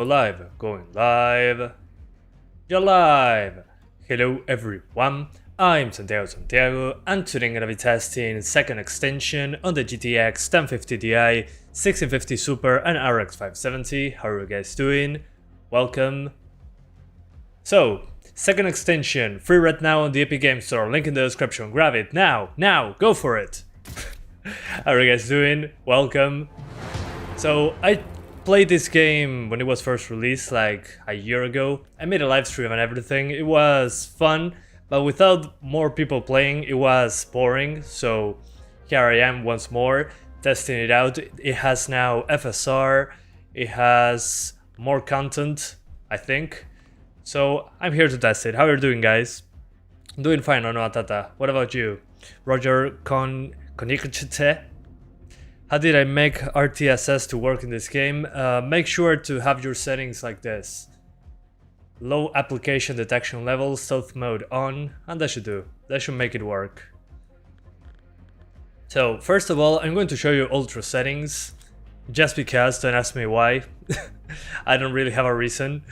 Live, going live. You're live. Hello everyone, I'm Santiago, and today I'm gonna be testing second extension on the GTX 1050 Ti, 1650 Super and RX 570. How are you guys doing? Welcome. So, second extension, free right now on the Epic Games Store, link in the description, grab it now, go for it. How are you guys doing? Welcome. So, I played this game when it was first released like a year ago. I made a live stream and everything. It was fun, but without more people playing it was boring, so here I am once more testing it out. It has now FSR, it has more content, I think, so I'm here to test it. How are you doing, guys? I'm doing fine, no Tata. What about you? Roger Konikichite. How did I make RTSS to work in this game? Make sure to have your settings like this. Low application detection level, stealth mode on, and that should do. That should make it work. So, first of all, I'm going to show you ultra settings. Just because, don't ask me why. I don't really have a reason.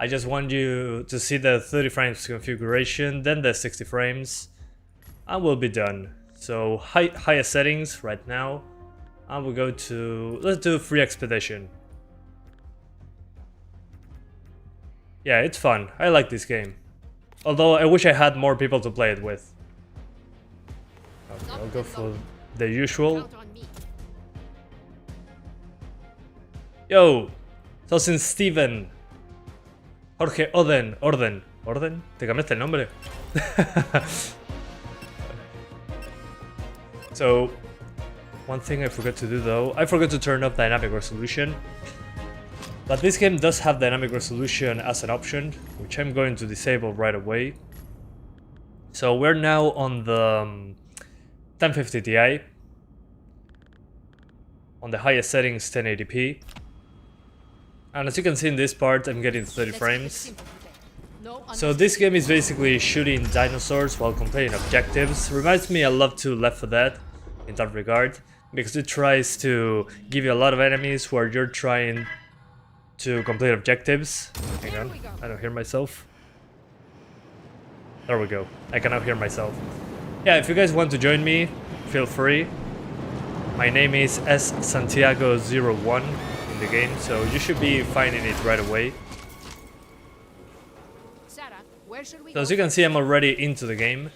I just want you to see the 30 frames configuration, then the 60 frames, and we'll be done. So highest settings right now, and we'll go to, let's do free expedition. Yeah, it's fun. I like this game. Although I wish I had more people to play it with. Okay, I'll go for the usual. Yo, so since Steven. Jorge Orden. ¿Te cambiaste el nombre? So, one thing I forgot to do though, I forgot to turn up dynamic resolution. But this game does have dynamic resolution as an option, which I'm going to disable right away. So we're now on the 1050 Ti. On the highest settings, 1080p. And as you can see in this part, I'm getting 30 frames. So this game is basically shooting dinosaurs while completing objectives. Reminds me a lot to Left 4 Dead in that regard, because it tries to give you a lot of enemies where you're trying to complete objectives. Hang on, I don't hear myself. There we go, I can now hear myself. Yeah, if you guys want to join me, feel free. My name is ssantiago01 in the game, so you should be finding it right away. So as you can see, I'm already into the game,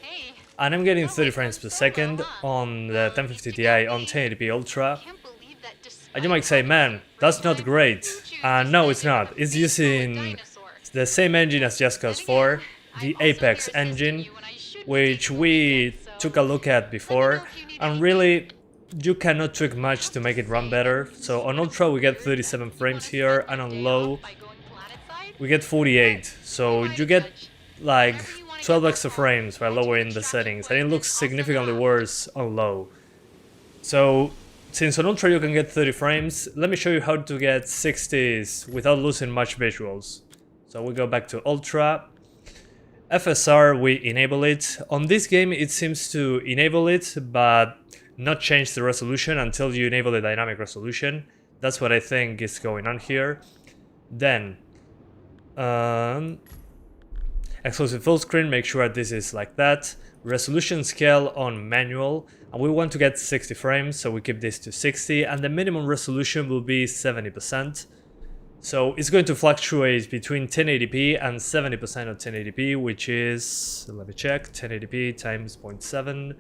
and I'm getting 30 frames per second on the 1050 Ti on 1080p Ultra. And you might say, man, that's not great. No, it's not. It's using the same engine as Just Cause 4, the Apex engine, which we took a look at before, and really, you cannot tweak much to make it run better. So on Ultra we get 37 frames here, and on low we get 48. So you get like 12 extra frames by lowering the settings, and it looks significantly worse on low. So since on Ultra you can get 30 frames, let me show you how to get 60s without losing much visuals. So we go back to Ultra. FSR, we enable it. On this game it seems to enable it, but not change the resolution until you enable the dynamic resolution. That's what I think is going on here. Then exclusive full screen, make sure this is like that. Resolution scale on manual, and we want to get 60 frames, so we keep this to 60, and the minimum resolution will be 70%. So it's going to fluctuate between 1080p and 70% of 1080p, which is, let me check, 1080p times 0.7.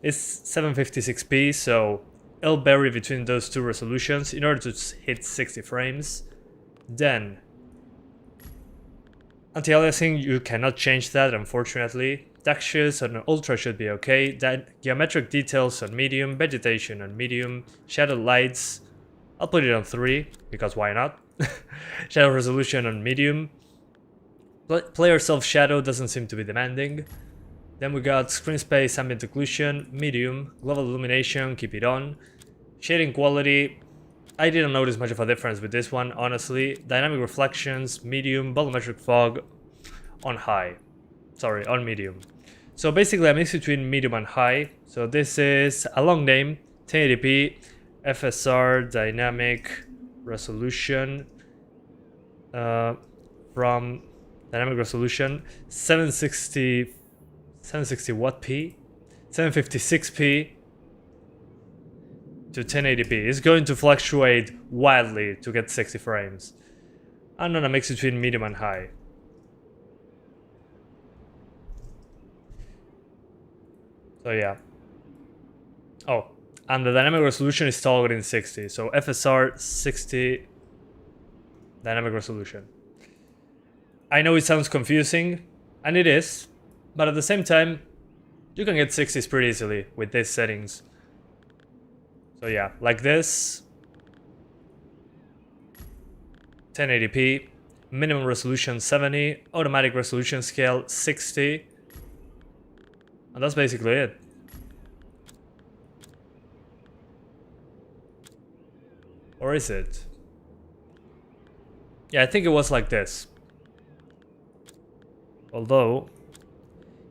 It's 756p, so it'll vary between those two resolutions in order to hit 60 frames. Then anti-aliasing, you cannot change that, unfortunately. Textures on Ultra should be okay. Geometric details on medium, vegetation on medium, shadow lights, I'll put it on 3, because why not? Shadow resolution on medium. Player self-shadow doesn't seem to be demanding. Then we got screen space, ambient occlusion, medium, global illumination, keep it on. Shading quality, I didn't notice much of a difference with this one, honestly. Dynamic reflections, medium, volumetric fog, on high. Sorry, on medium. So basically a mix between medium and high. So this is a long name, 1080p, FSR, dynamic, resolution from dynamic resolution 760 what p 756p to 1080p. It's going to fluctuate wildly to get 60 frames. I'm gonna mix between medium and high. So yeah. Oh, and the dynamic resolution is targeting 60. So FSR 60 dynamic resolution. I know it sounds confusing, and it is, but at the same time, you can get 60s pretty easily with these settings. So yeah, like this. 1080p, minimum resolution 70, automatic resolution scale 60. And that's basically it. Or is it? Yeah, I think it was like this. Although,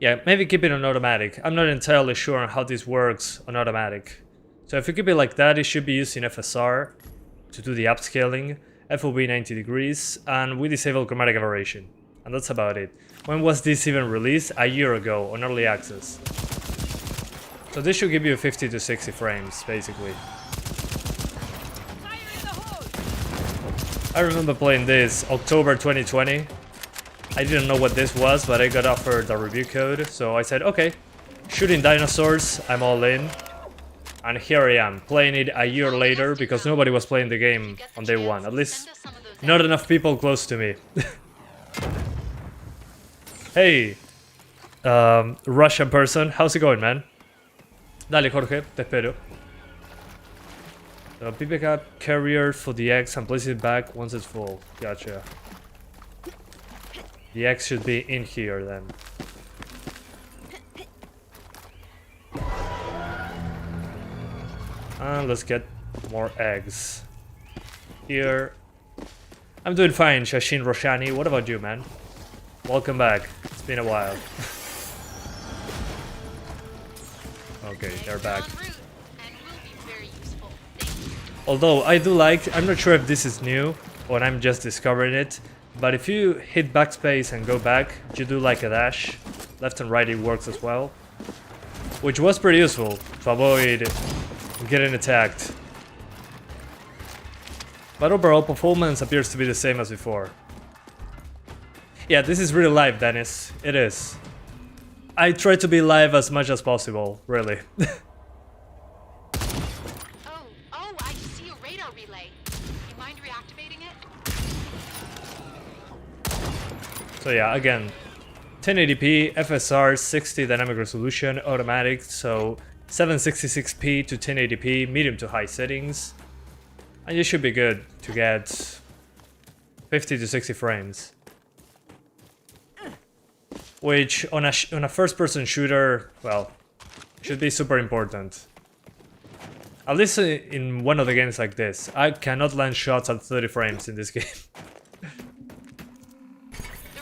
yeah, maybe keep it on automatic. I'm not entirely sure on how this works on automatic. So if you keep it like that, it should be using FSR to do the upscaling, FOV 90 degrees, and we disable chromatic aberration. And that's about it. When was this even released? A year ago on early access. So this should give you 50 to 60 frames, basically. I remember playing this October 2020. I didn't know what this was, but I got offered a review code, so I said, okay, shooting dinosaurs, I'm all in. And here I am, playing it a year later, because nobody was playing the game on day one. At least, not enough people close to me. Hey, Russian person, how's it going, man? Dale, Jorge, te espero. Be back up carrier for the X and place it back once it's full. Gotcha. The X should be in here then. And let's get more eggs. Here. I'm doing fine, Shashin Roshani. What about you, man? Welcome back. It's been a while. Okay, they're back. Although I do like, I'm not sure if this is new or I'm just discovering it, but if you hit backspace and go back, you do like a dash. Left and right it works as well. Which was pretty useful to avoid getting attacked. But overall performance appears to be the same as before. Yeah, this is really live, Dennis. It is. I try to be live as much as possible, really. I see a radar relay. You mind reactivating it? So yeah, again, 1080p, FSR, 60 dynamic resolution, automatic, so 766p to 1080p, medium to high settings. And you should be good to get 50 to 60 frames. Which, on a first-person shooter, well, should be super important. At least in one of the games like this. I cannot land shots at 30 frames in this game. The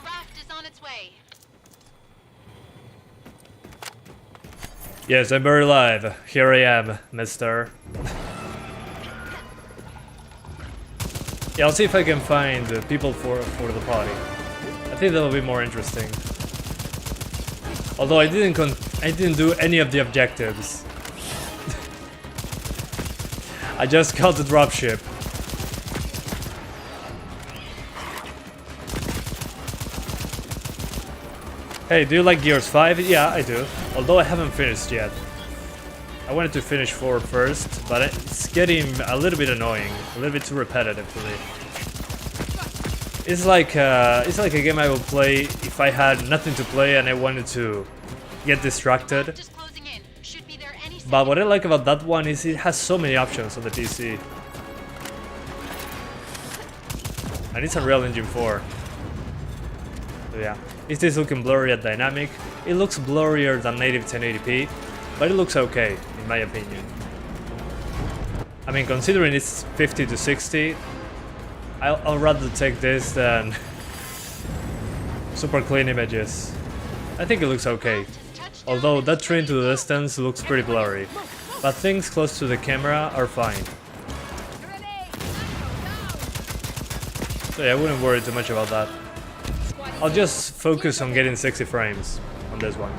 raft is on its way. Yes, I'm very live. Here I am, mister. Yeah, I'll see if I can find people for the party. I think that'll be more interesting. Although I didn't do any of the objectives. I just got the dropship. Hey, do you like Gears 5? Yeah, I do. Although I haven't finished yet. I wanted to finish 4 first, but it's getting a little bit annoying, a little bit too repetitive for me. It's like a game I would play if I had nothing to play and I wanted to get distracted. But what I like about that one is it has so many options on the PC. And it's Unreal Engine 4. So yeah, is this looking blurry at dynamic? It looks blurrier than native 1080p, but it looks okay, in my opinion. I mean, considering it's 50 to 60, I'll rather take this than super clean images. I think it looks okay. Although that train to the distance looks pretty blurry. But things close to the camera are fine. So yeah, I wouldn't worry too much about that. I'll just focus on getting 60 frames on this one.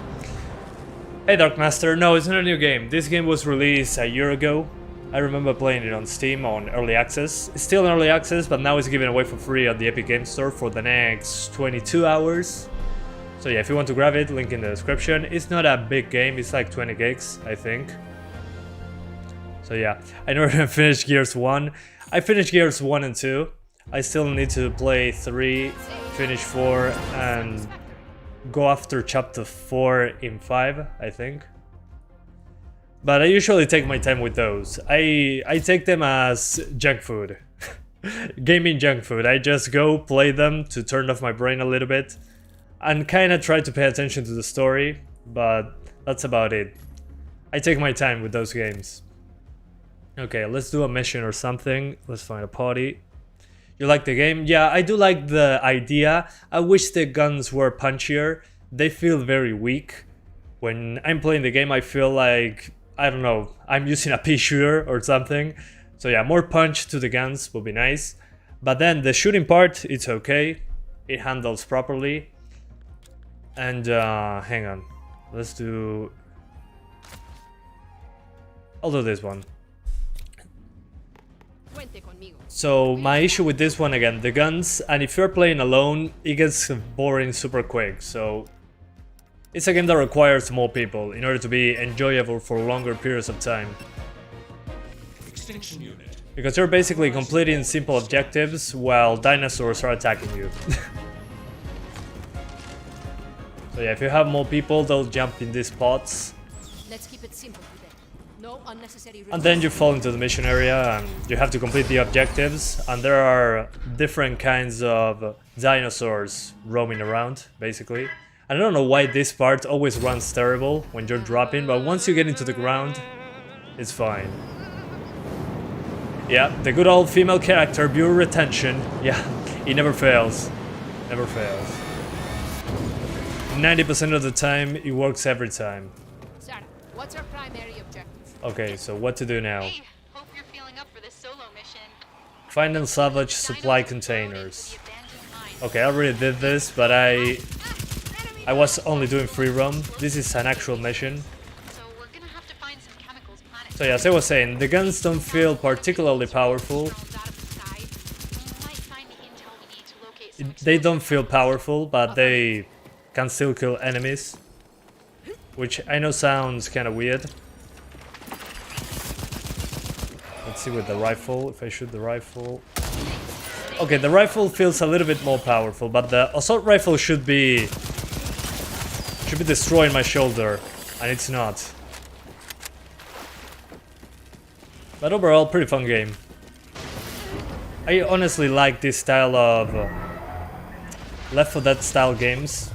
Hey Dark Master, no, it's not a new game. This game was released a year ago. I remember playing it on Steam on Early Access. It's still in Early Access, but now it's given away for free at the Epic Games Store for the next 22 hours. So yeah, if you want to grab it, link in the description. It's not a big game, it's like 20 gigs, I think. So yeah, I never finished Gears 1. I finished Gears 1 and 2. I still need to play 3, finish 4, and go after chapter 4 in 5, I think. But I usually take my time with those. I take them as junk food. Gaming junk food. I just go play them to turn off my brain a little bit and kind of try to pay attention to the story, but that's about it. I take my time with those games. Okay, let's do a mission or something. Let's find a party. You like the game? Yeah, I do like the idea. I wish the guns were punchier. They feel very weak. When I'm playing the game, I feel like, I don't know, I'm using a pea shooter or something. So yeah, more punch to the guns would be nice. But then the shooting part, it's okay. It handles properly. And hang on. Let's do... I'll do this one. So my issue with this one again, the guns, and if you're playing alone, it gets boring super quick. So it's a game that requires more people in order to be enjoyable for longer periods of time. Extinction unit. Because you're basically completing simple objectives while dinosaurs are attacking you. So yeah, if you have more people, they'll jump in these spots. Let's keep it simple today. No unnecessary. And then you fall into the mission area and you have to complete the objectives. And there are different kinds of dinosaurs roaming around, basically. I don't know why this part always runs terrible when you're dropping, but once you get into the ground, it's fine. Yeah, the good old female character, viewer retention. Yeah, it never fails. Never fails. 90% of the time, it works every time. Sarah, what's our primary objective? Okay, so what to do now? Hey, hope you're feeling up for this solo mission. Find and salvage supply containers. The abandoned mine. Okay, I already did this, but I was only doing free roam. This is an actual mission. So we're gonna have to find some chemicals planet. So yeah, as I was saying, the guns don't feel particularly powerful. Drones out of the sky. We might find the intel we need to locate some They don't feel powerful, but they can still kill enemies. Which I know sounds kind of weird. Let's see with the rifle, if I shoot the rifle. Okay, the rifle feels a little bit more powerful, but the assault rifle should be destroying my shoulder, and it's not. But overall, pretty fun game. I honestly like this style of Left 4 Dead style games.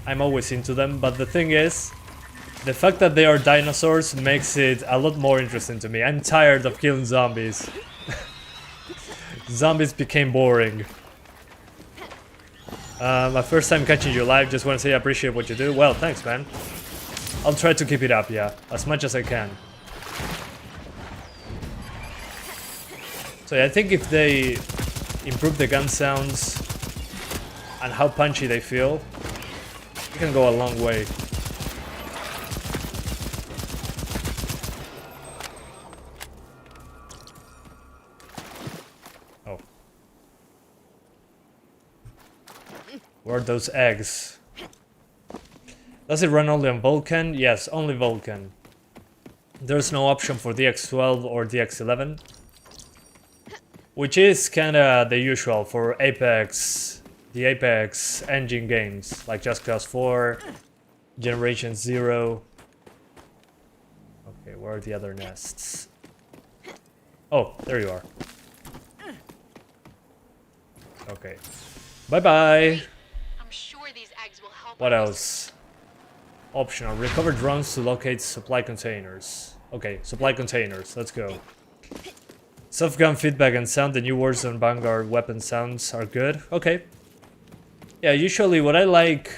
I'm always into them, but the thing is, the fact that they are dinosaurs makes it a lot more interesting to me. I'm tired of killing zombies. Zombies became boring. My first time catching you live, just want to say I appreciate what you do. Well, thanks, man. I'll try to keep it up, yeah, as much as I can. So yeah, I think if they improve the gun sounds and how punchy they feel, it can go a long way. Oh. Where are those eggs? Does it run only on Vulkan? Yes, only Vulkan. There's no option for DX12 or DX11. Which is kinda the usual for Apex, the Apex engine games, like Just Cause 4, Generation 0. Okay, where are the other nests? Oh, there you are. Okay. Bye-bye! I'm sure these eggs will help. What else? Optional. Recover drones to locate supply containers. Okay, supply containers. Let's go. Soft gun feedback and sound. The new Warzone Vanguard weapon sounds are good. Okay. Yeah, usually what I like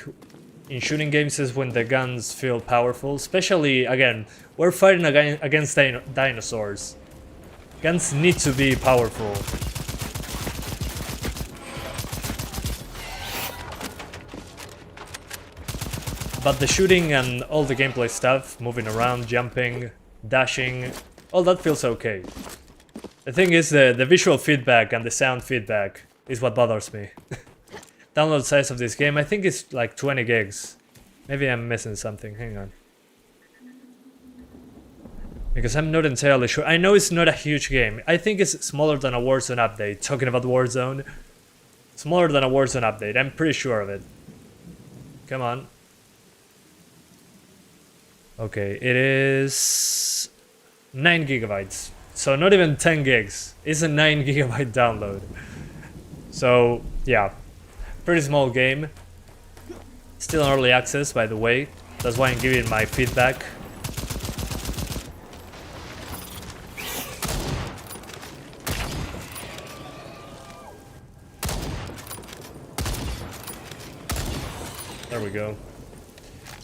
in shooting games is when the guns feel powerful. Especially, again, we're fighting against dinosaurs. Guns need to be powerful. But the shooting and all the gameplay stuff, moving around, jumping, dashing, all that feels okay. The thing is the visual feedback and the sound feedback is what bothers me. Download size of this game, I think it's like 20 gigs. Maybe I'm missing something, hang on. Because I'm not entirely sure. I know it's not a huge game. I think it's smaller than a Warzone update. Talking about Warzone. Smaller than a Warzone update, I'm pretty sure of it. Come on. Okay, it is 9 gigabytes. So not even 10 gigs. It's a 9 gigabyte download. So, yeah. Pretty small game. Still in early access, by the way. That's why I'm giving my feedback. There we go.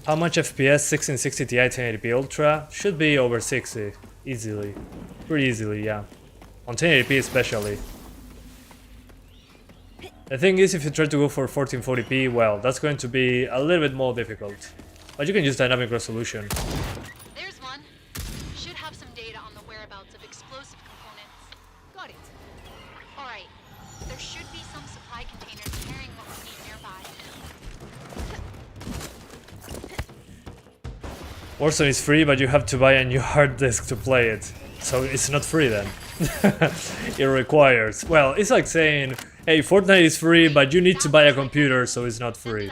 How much FPS? 1660 Ti 1080p Ultra? Should be over 60. Easily. Pretty easily, yeah. On 1080p especially. The thing is, if you try to go for 1440p, well, that's going to be a little bit more difficult. But you can use dynamic resolution. There's one. Should have some data on the whereabouts of explosive components. Got it. Alright. There should be some supply containers carrying what we need nearby. Warzone is free, but you have to buy a new hard disk to play it. So it's not free then. It requires... Well, it's like saying, hey, Fortnite is free, but you need to buy a computer, so it's not free.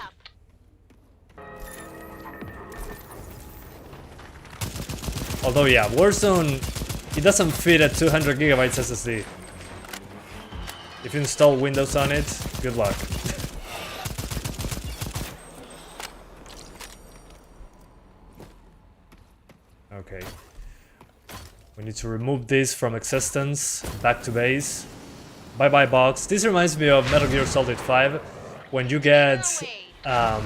Although, yeah, Warzone, it doesn't fit a 200 gigabytes SSD. If you install Windows on it, good luck. Okay. We need to remove this from existence. Back to base. Bye bye box. This reminds me of Metal Gear Solid 5. When you get a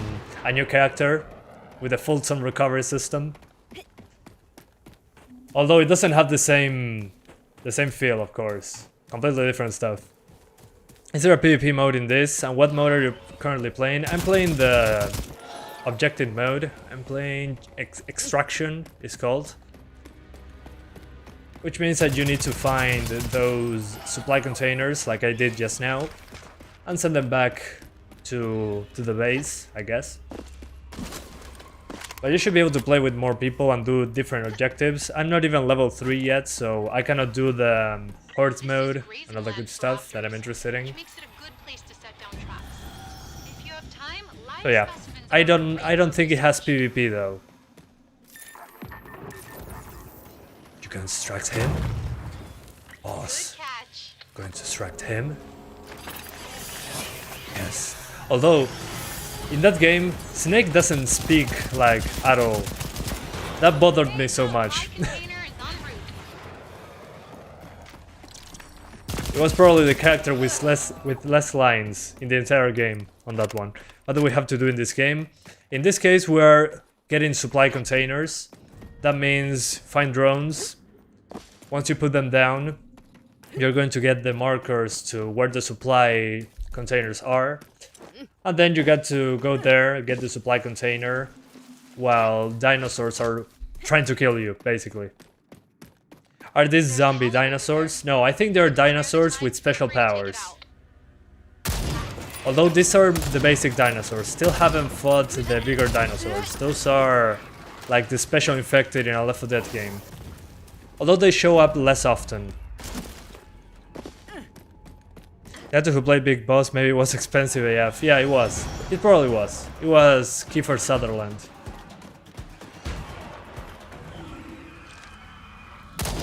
new character with a full-time recovery system. Although it doesn't have the same feel, of course. Completely different stuff. Is there a PvP mode in this? And what mode are you currently playing? I'm playing the objective mode. I'm playing Extraction, it's called. Which means that you need to find those supply containers, like I did just now, and send them back to the base, I guess. But you should be able to play with more people and do different objectives. I'm not even level 3 yet, so I cannot do the horde mode and all the good stuff that I'm interested in. So yeah, I don't think it has PvP though. You can distract him. Boss. Going to distract him. Yes. Although, in that game, Snake doesn't speak, like, at all. That bothered me so much. It was probably the character with less lines in the entire game on that one. What do we have to do in this game? In this case, we are getting supply containers. That means find drones. Once you put them down, you're going to get the markers to where the supply containers are. And then you got to go there, get the supply container, while dinosaurs are trying to kill you, basically. Are these zombie dinosaurs? No, I think they're dinosaurs with special powers. Although these are the basic dinosaurs, still haven't fought the bigger dinosaurs. Those are like the special infected in a Left 4 Dead game. Although they show up less often. The actor who played Big Boss, maybe it was expensive AF. Yeah, it was. It probably was. It was Kiefer Sutherland.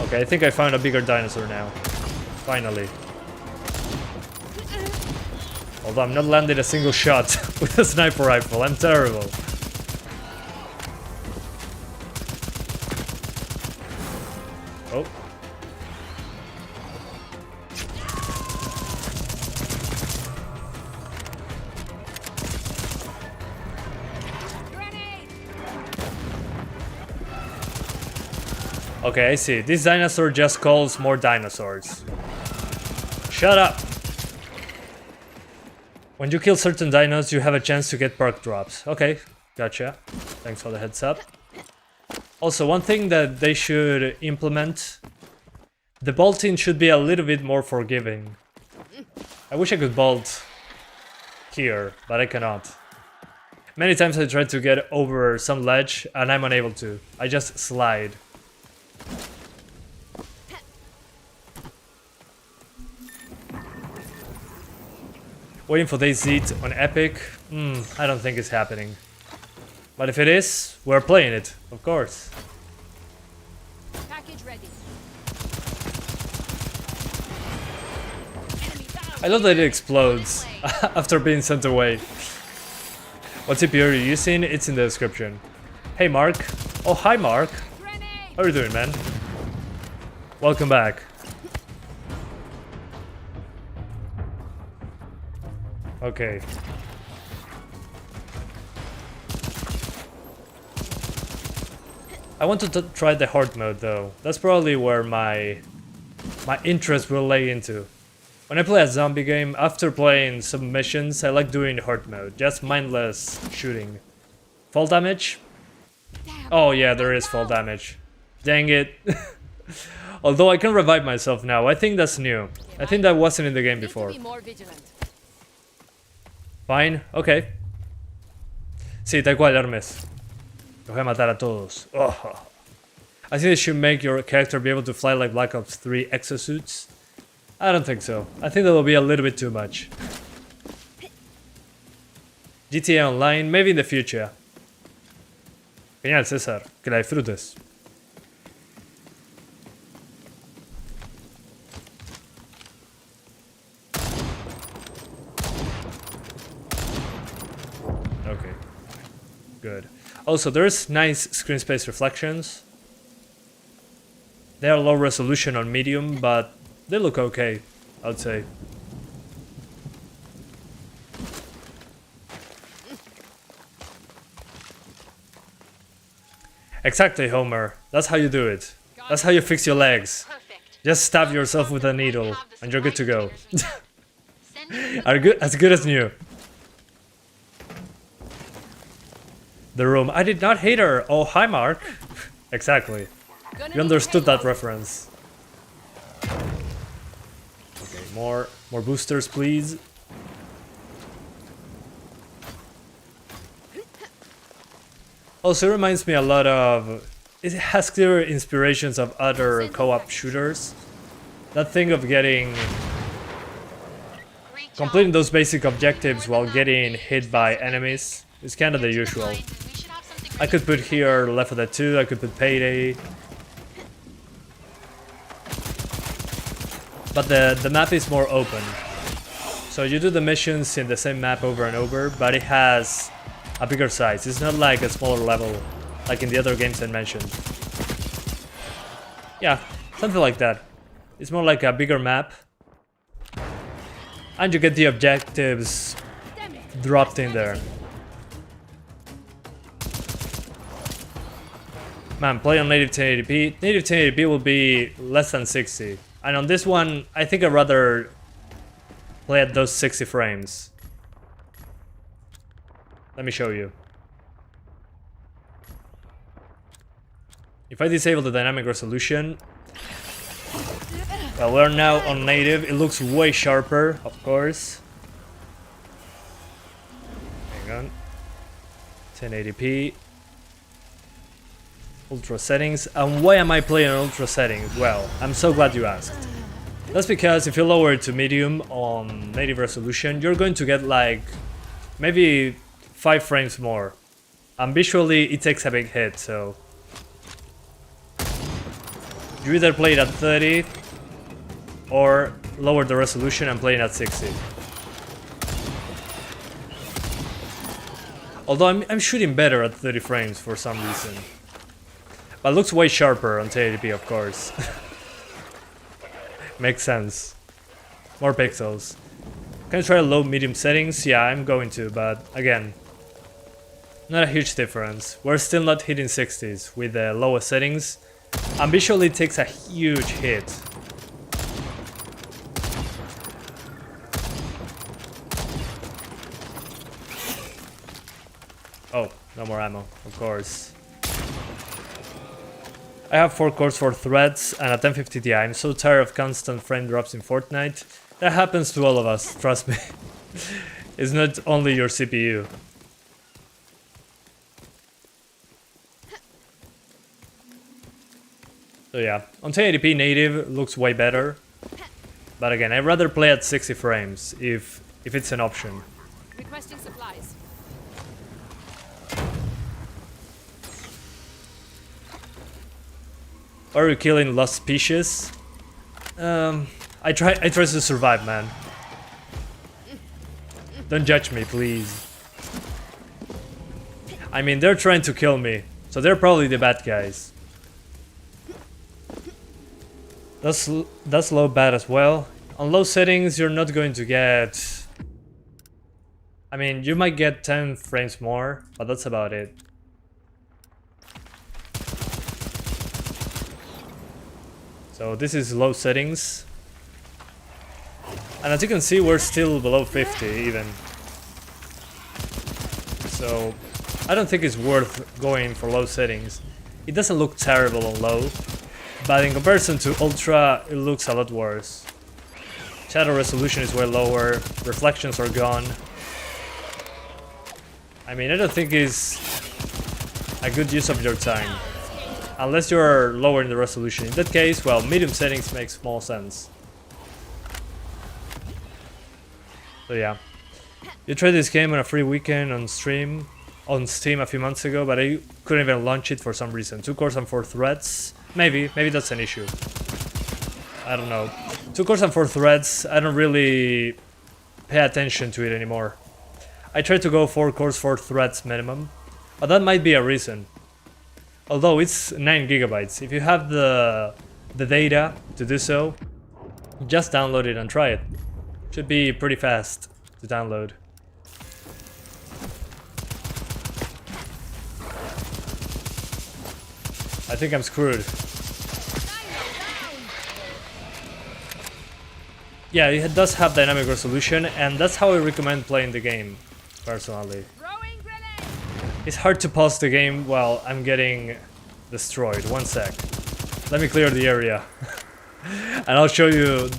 Okay, I think I found a bigger dinosaur now. Finally. Although I'm not landing a single shot with a sniper rifle. I'm terrible. Oh. Okay, I see. This dinosaur just calls more dinosaurs. Shut up! When you kill certain dinos, you have a chance to get perk drops. Okay, Gotcha. Thanks for the heads up. Also, one thing that they should implement, the bolting should be a little bit more forgiving. I wish I could bolt here, but I cannot. Many times I try to get over some ledge and I'm unable to. I just slide. Waiting for DayZ on Epic? I don't think it's happening. But if it is, we're playing it, of course. Package ready. I love that it explodes after being sent away. What CPU are you using? It's in the description. Hey Mark. Oh, hi Mark. How are you doing, man? Welcome back. Okay. I want to try the hard mode though. That's probably where my interest will lay into. When I play a zombie game, after playing some missions, I like doing hard mode. Just mindless shooting. Fall damage? Oh yeah, there is fall damage. Dang it. Although I can revive myself now. I think that's new. I think that wasn't in the game before. Fine, okay. Sí, tal cual, Hermes. Los voy a matar a todos. Oh. I think they should make your character be able to fly like Black Ops 3 exosuits. I don't think so. I think that will be a little bit too much. GTA Online, maybe in the future. Genial, César. Que la disfrutes. Okay. Good. Also, there's nice screen space reflections. They are low resolution on medium, but they look okay, I'd say. Exactly, Homer. That's how you do it. That's how you fix your legs. Perfect. Just stab yourself with a needle, and you're good to go. Send me As good as new. The room. I did not hate her. Oh, hi, Mark. Exactly. You understood that reference. Okay, more boosters, please. Also, it reminds me a lot of... It has clear inspirations of other co-op shooters. That thing of getting... completing those basic objectives while getting hit by enemies is kind of the usual. I could put here Left 4 Dead 2, I could put Payday. But the map is more open. So you do the missions in the same map over and over, but it has a bigger size. It's not like a smaller level, like in the other games I mentioned. Yeah, something like that. It's more like a bigger map. And you get the objectives dropped in there. Man, play on native 1080p. Native 1080p will be less than 60. And on this one, I think I'd rather play at those 60 frames. Let me show you. If I disable the dynamic resolution, well, we're now on native. It looks way sharper, of course. Hang on. 1080p. Ultra settings. And why am I playing on ultra settings? Well, I'm so glad you asked. That's because if you lower it to medium on native resolution, you're going to get like maybe 5 frames more. And visually it takes a big hit, so you either play it at 30 or lower the resolution and play it at 60. Although I'm shooting better at 30 frames for some reason. But it looks way sharper on 1080p, of course. Makes sense. More pixels. Can I try low medium settings? Yeah, I'm going to, but again, not a huge difference. We're still not hitting 60s with the lowest settings. And visually it takes a huge hit. Oh, no more ammo, of course. I have 4 cores, 4 threads, and a 1050 Ti. I'm so tired of constant frame drops in Fortnite. That happens to all of us, trust me. It's not only your CPU. So yeah, on 1080p native looks way better. But again, I'd rather play at 60 frames if it's an option. Requesting supplies. Are you killing lost species? I try to survive, man. Don't judge me, please. I mean, they're trying to kill me, so they're probably the bad guys. That's low bad as well. On low settings, you're not going to get... I mean, you might get 10 frames more, but that's about it. So this is low settings. And as you can see, we're still below 50 even. So I don't think it's worth going for low settings. It doesn't look terrible on low, but in comparison to ultra, it looks a lot worse. Shadow resolution is way lower, reflections are gone. I mean, I don't think it's a good use of your time. Unless you're lowering the resolution. In that case, well, medium settings makes more sense. So yeah. You tried this game on a free weekend on Steam a few months ago, but I couldn't even launch it for some reason. 2 cores and 4 threads. Maybe that's an issue. I don't know. 2 cores and 4 threads, I don't really pay attention to it anymore. I try to go 4 cores, 4 threads minimum, but that might be a reason. Although it's 9 gigabytes. If you have the data to do so, just download it and try it. Should be pretty fast to download. I think I'm screwed. Yeah, it does have dynamic resolution, and that's how I recommend playing the game, personally. It's hard to pause the game while I'm getting destroyed. 1 sec. Let me clear the area. And I'll show you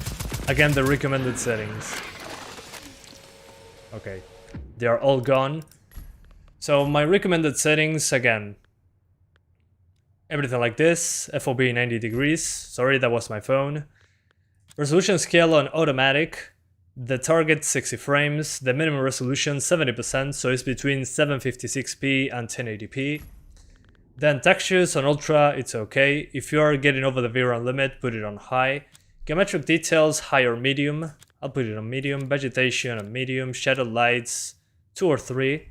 again the recommended settings. Okay, they are all gone. So my recommended settings, again, everything like this. FOB 90 degrees. Sorry, that was my phone. Resolution scale on automatic. The target 60 frames, the minimum resolution 70%, so it's between 756p and 1080p. Then textures on ultra, it's okay. If you are getting over the VRAM limit, put it on high. Geometric details, high or medium. I'll put it on medium. Vegetation on medium. Shadow lights, 2 or 3.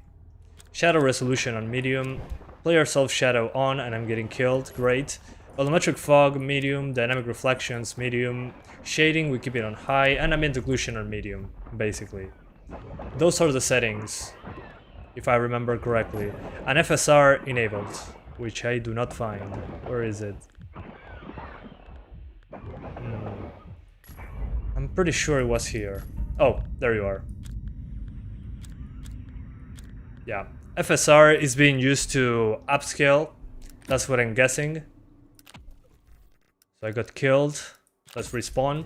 Shadow resolution on medium. Player self shadow on, and I'm getting killed, great. Volumetric fog, medium. Dynamic reflections, medium. Shading, we keep it on high, and ambient occlusion on medium, basically. Those are the settings, if I remember correctly. And FSR enabled, which I do not find. Where is it? I'm pretty sure it was here. Oh, there you are. Yeah, FSR is being used to upscale. That's what I'm guessing. So I got killed. Let's respawn.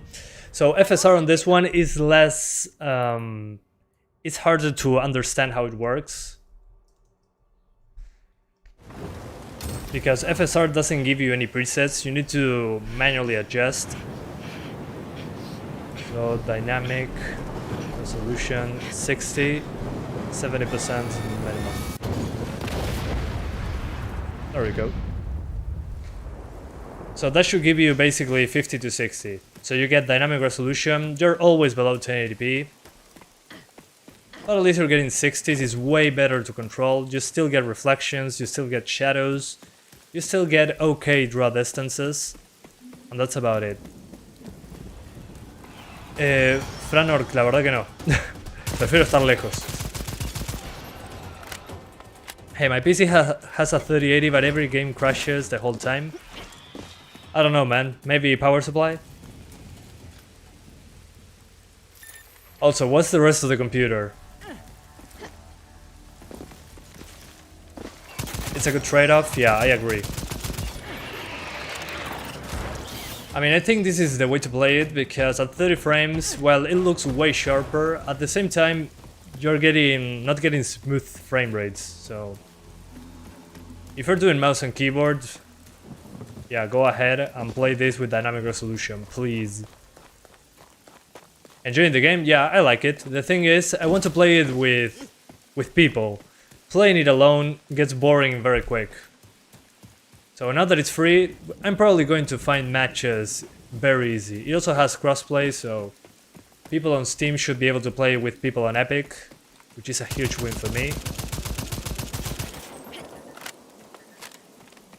So FSR on this one is less... it's harder to understand how it works. Because FSR doesn't give you any presets, you need to manually adjust. So dynamic resolution 60, 70% minimum. There we go. So that should give you basically 50 to 60. So you get dynamic resolution, you're always below 1080p. But at least you're getting 60s, is way better to control. You still get reflections, you still get shadows, you still get okay draw distances. And that's about it. Franork, la verdad que no. Prefiero estar lejos. Hey, my PC has a 3080, but every game crashes the whole time. I don't know, man. Maybe power supply? Also, what's the rest of the computer? It's a good trade-off, yeah, I agree. I mean, I think this is the way to play it, because at 30 frames, well, it looks way sharper. At the same time, you're not getting smooth frame rates, so... If you're doing mouse and keyboard, yeah, go ahead and play this with dynamic resolution, please. Enjoying the game? Yeah, I like it. The thing is, I want to play it with people. Playing it alone gets boring very quick. So now that it's free, I'm probably going to find matches very easy. It also has crossplay, so people on Steam should be able to play with people on Epic, which is a huge win for me.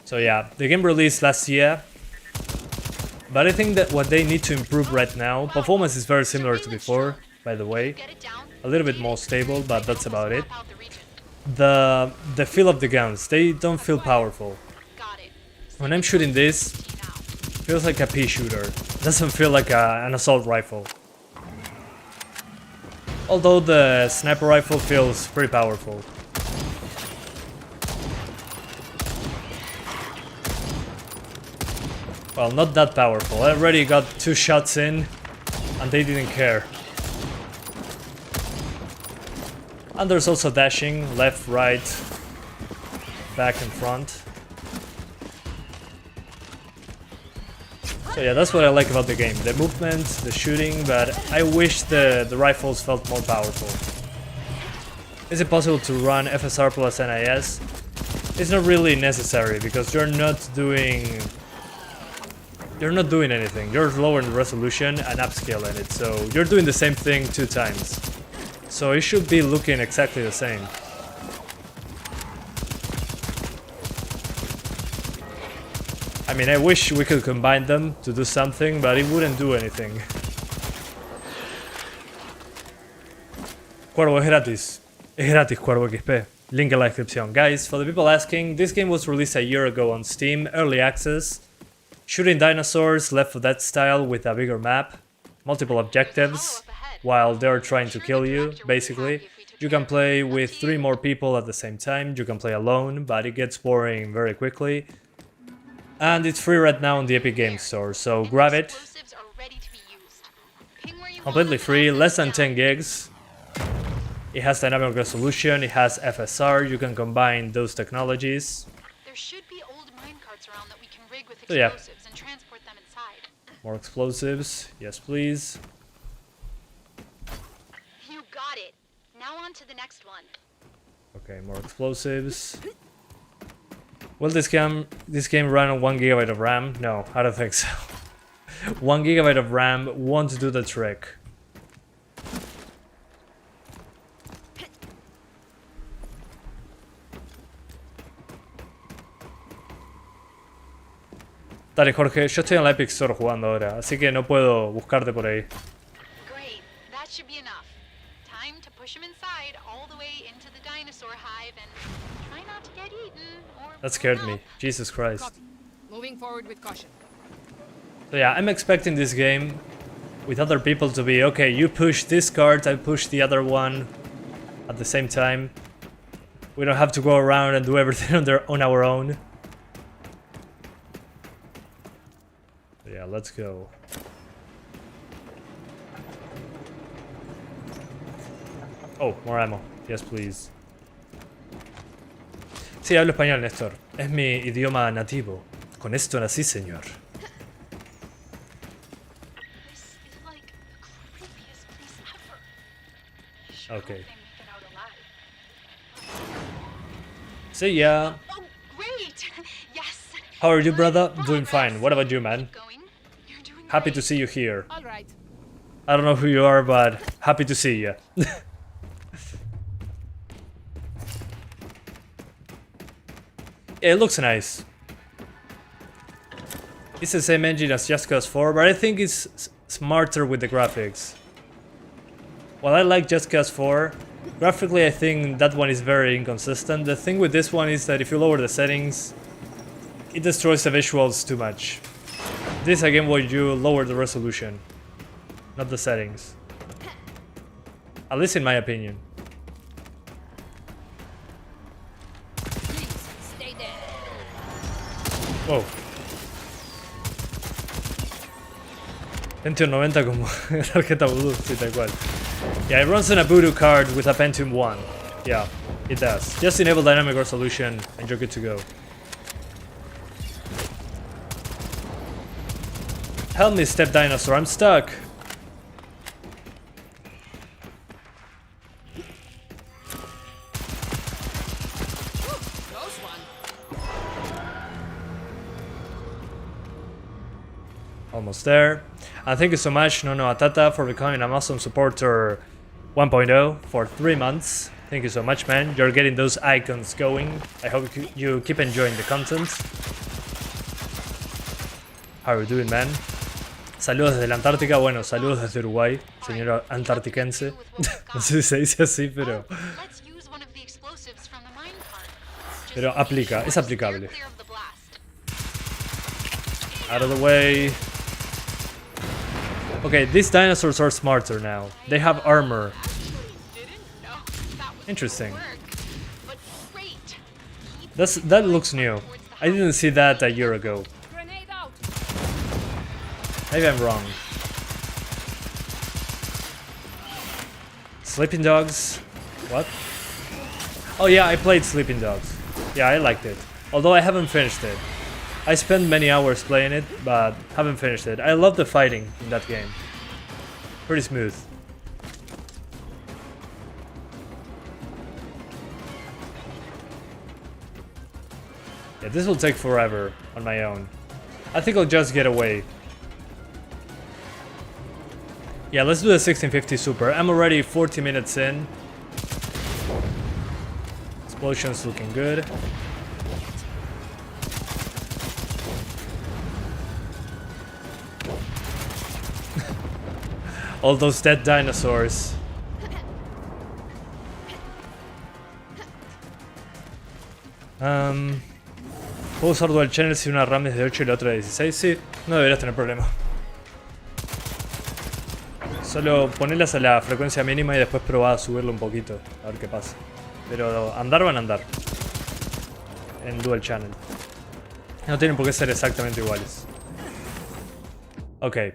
So yeah, the game released last year, but I think that what they need to improve right now, performance is very similar to before, by the way, a little bit more stable, but that's about it. The feel of the guns, they don't feel powerful. When I'm shooting this, it feels like a pea shooter. It doesn't feel like an assault rifle. Although the sniper rifle feels pretty powerful. Well, not that powerful. I already got 2 shots in, and they didn't care. And there's also dashing, left, right, back and front. So yeah, that's what I like about the game. The movement, the shooting, but I wish the rifles felt more powerful. Is it possible to run FSR plus NIS? It's not really necessary, because you're not doing anything. You're lowering the resolution and upscaling it, so you're doing the same thing 2 times. So it should be looking exactly the same. I mean, I wish we could combine them to do something, but it wouldn't do anything. Cuervo es gratis. Es gratis, Cuervo XP. Link in la descripción. Guys, for the people asking, this game was released a year ago on Steam, early access. Shooting dinosaurs, Left 4 Dead style with a bigger map. Multiple objectives, while they're trying to kill you, basically. You can play with 3 more people at the same time. You can play alone, but it gets boring very quickly. And it's free right now on the Epic Games Store, so grab it. Completely free, less than 10 gigs. It has dynamic resolution, it has FSR, you can combine those technologies. There should be old minecarts around that we can rig with So yeah. explosives and transport them inside. More explosives, yes please. You got it. Now on to the next one. Okay, more explosives. Will this game run on 1 GB of RAM? No, I don't think so. 1 GB of RAM won't do the trick. Dale, Jorge, yo estoy en la Epic Store jugando ahora, así que no puedo buscarte por ahí. Great. That should be enough. Time to push him inside all the way into the dinosaur hive and try not to get eaten or That scared blown me. up. Jesus Christ. Copy. Moving forward with caution. So yeah, I'm expecting this game with other people to be, okay, you push this card, I push the other one at the same time. We don't have to go around and do everything on our own. So yeah, let's go. Oh, more ammo. Yes, please. Sí, hablo español, Néstor. Es mi idioma nativo. Con esto nací, señor. This is like the creepiest place ever. I sure hope Okay. they make it out alive. See ya. Oh, great! Yes. How are you, brother? Good Doing fine. progress. What about you, man? Keep going. You're doing Happy great. to see you here. All right. I don't know who you are, but happy to see you. It looks nice. It's the same engine as Just Cause 4, but I think it's smarter with the graphics. While I like Just Cause 4, graphically I think that one is very inconsistent. The thing with this one is that if you lower the settings, it destroys the visuals too much. This is a game where you lower the resolution, not the settings. At least in my opinion. Please stay Wow. Pentium 90 como tarjeta voodoo, sí, tal cual. Yeah, it runs on a voodoo card with a Pentium 1. Yeah, it does. Just enable dynamic resolution and you're good to go. Help me, Step Dinosaur, I'm stuck. Close one. Almost there. And thank you so much, Nono Atata, for becoming an awesome supporter 1.0 for 3 months. Thank you so much, man. You're getting those icons going. I hope you keep enjoying the content. How are you doing, man? Saludos desde la Antártica. Bueno, saludos desde Uruguay, señor antartiquense. No sé si se dice así, pero... Let's use one of the explosives from the mine cart. Just Pero aplica, es steer aplicable. clear of the blast. Out of the way. Okay, these dinosaurs are smarter now. They have armor. Didn't know that was Interesting. gonna work, but great. Keep That looks new. I didn't see that a year ago. Grenade out. Maybe I'm wrong. Sleeping Dogs? What? Oh yeah, I played Sleeping Dogs. Yeah, I liked it. Although I haven't finished it. I spent many hours playing it, but haven't finished it. I love the fighting in that game. Pretty smooth. Yeah, this will take forever on my own. I think I'll just get away. Yeah, let's do the 1650 Super. I'm already 40 minutes in. Explosion's looking good. All those dead dinosaurs. ¿Puedo usar dual channel si una RAM es de 8 y la otra de 16? Sí, no deberías tener problema. Solo ponerlas a la frecuencia mínima y después probar a subirlo un poquito, a ver qué pasa. Pero andar van a andar. En dual channel. No tienen por qué ser exactamente iguales. Okay.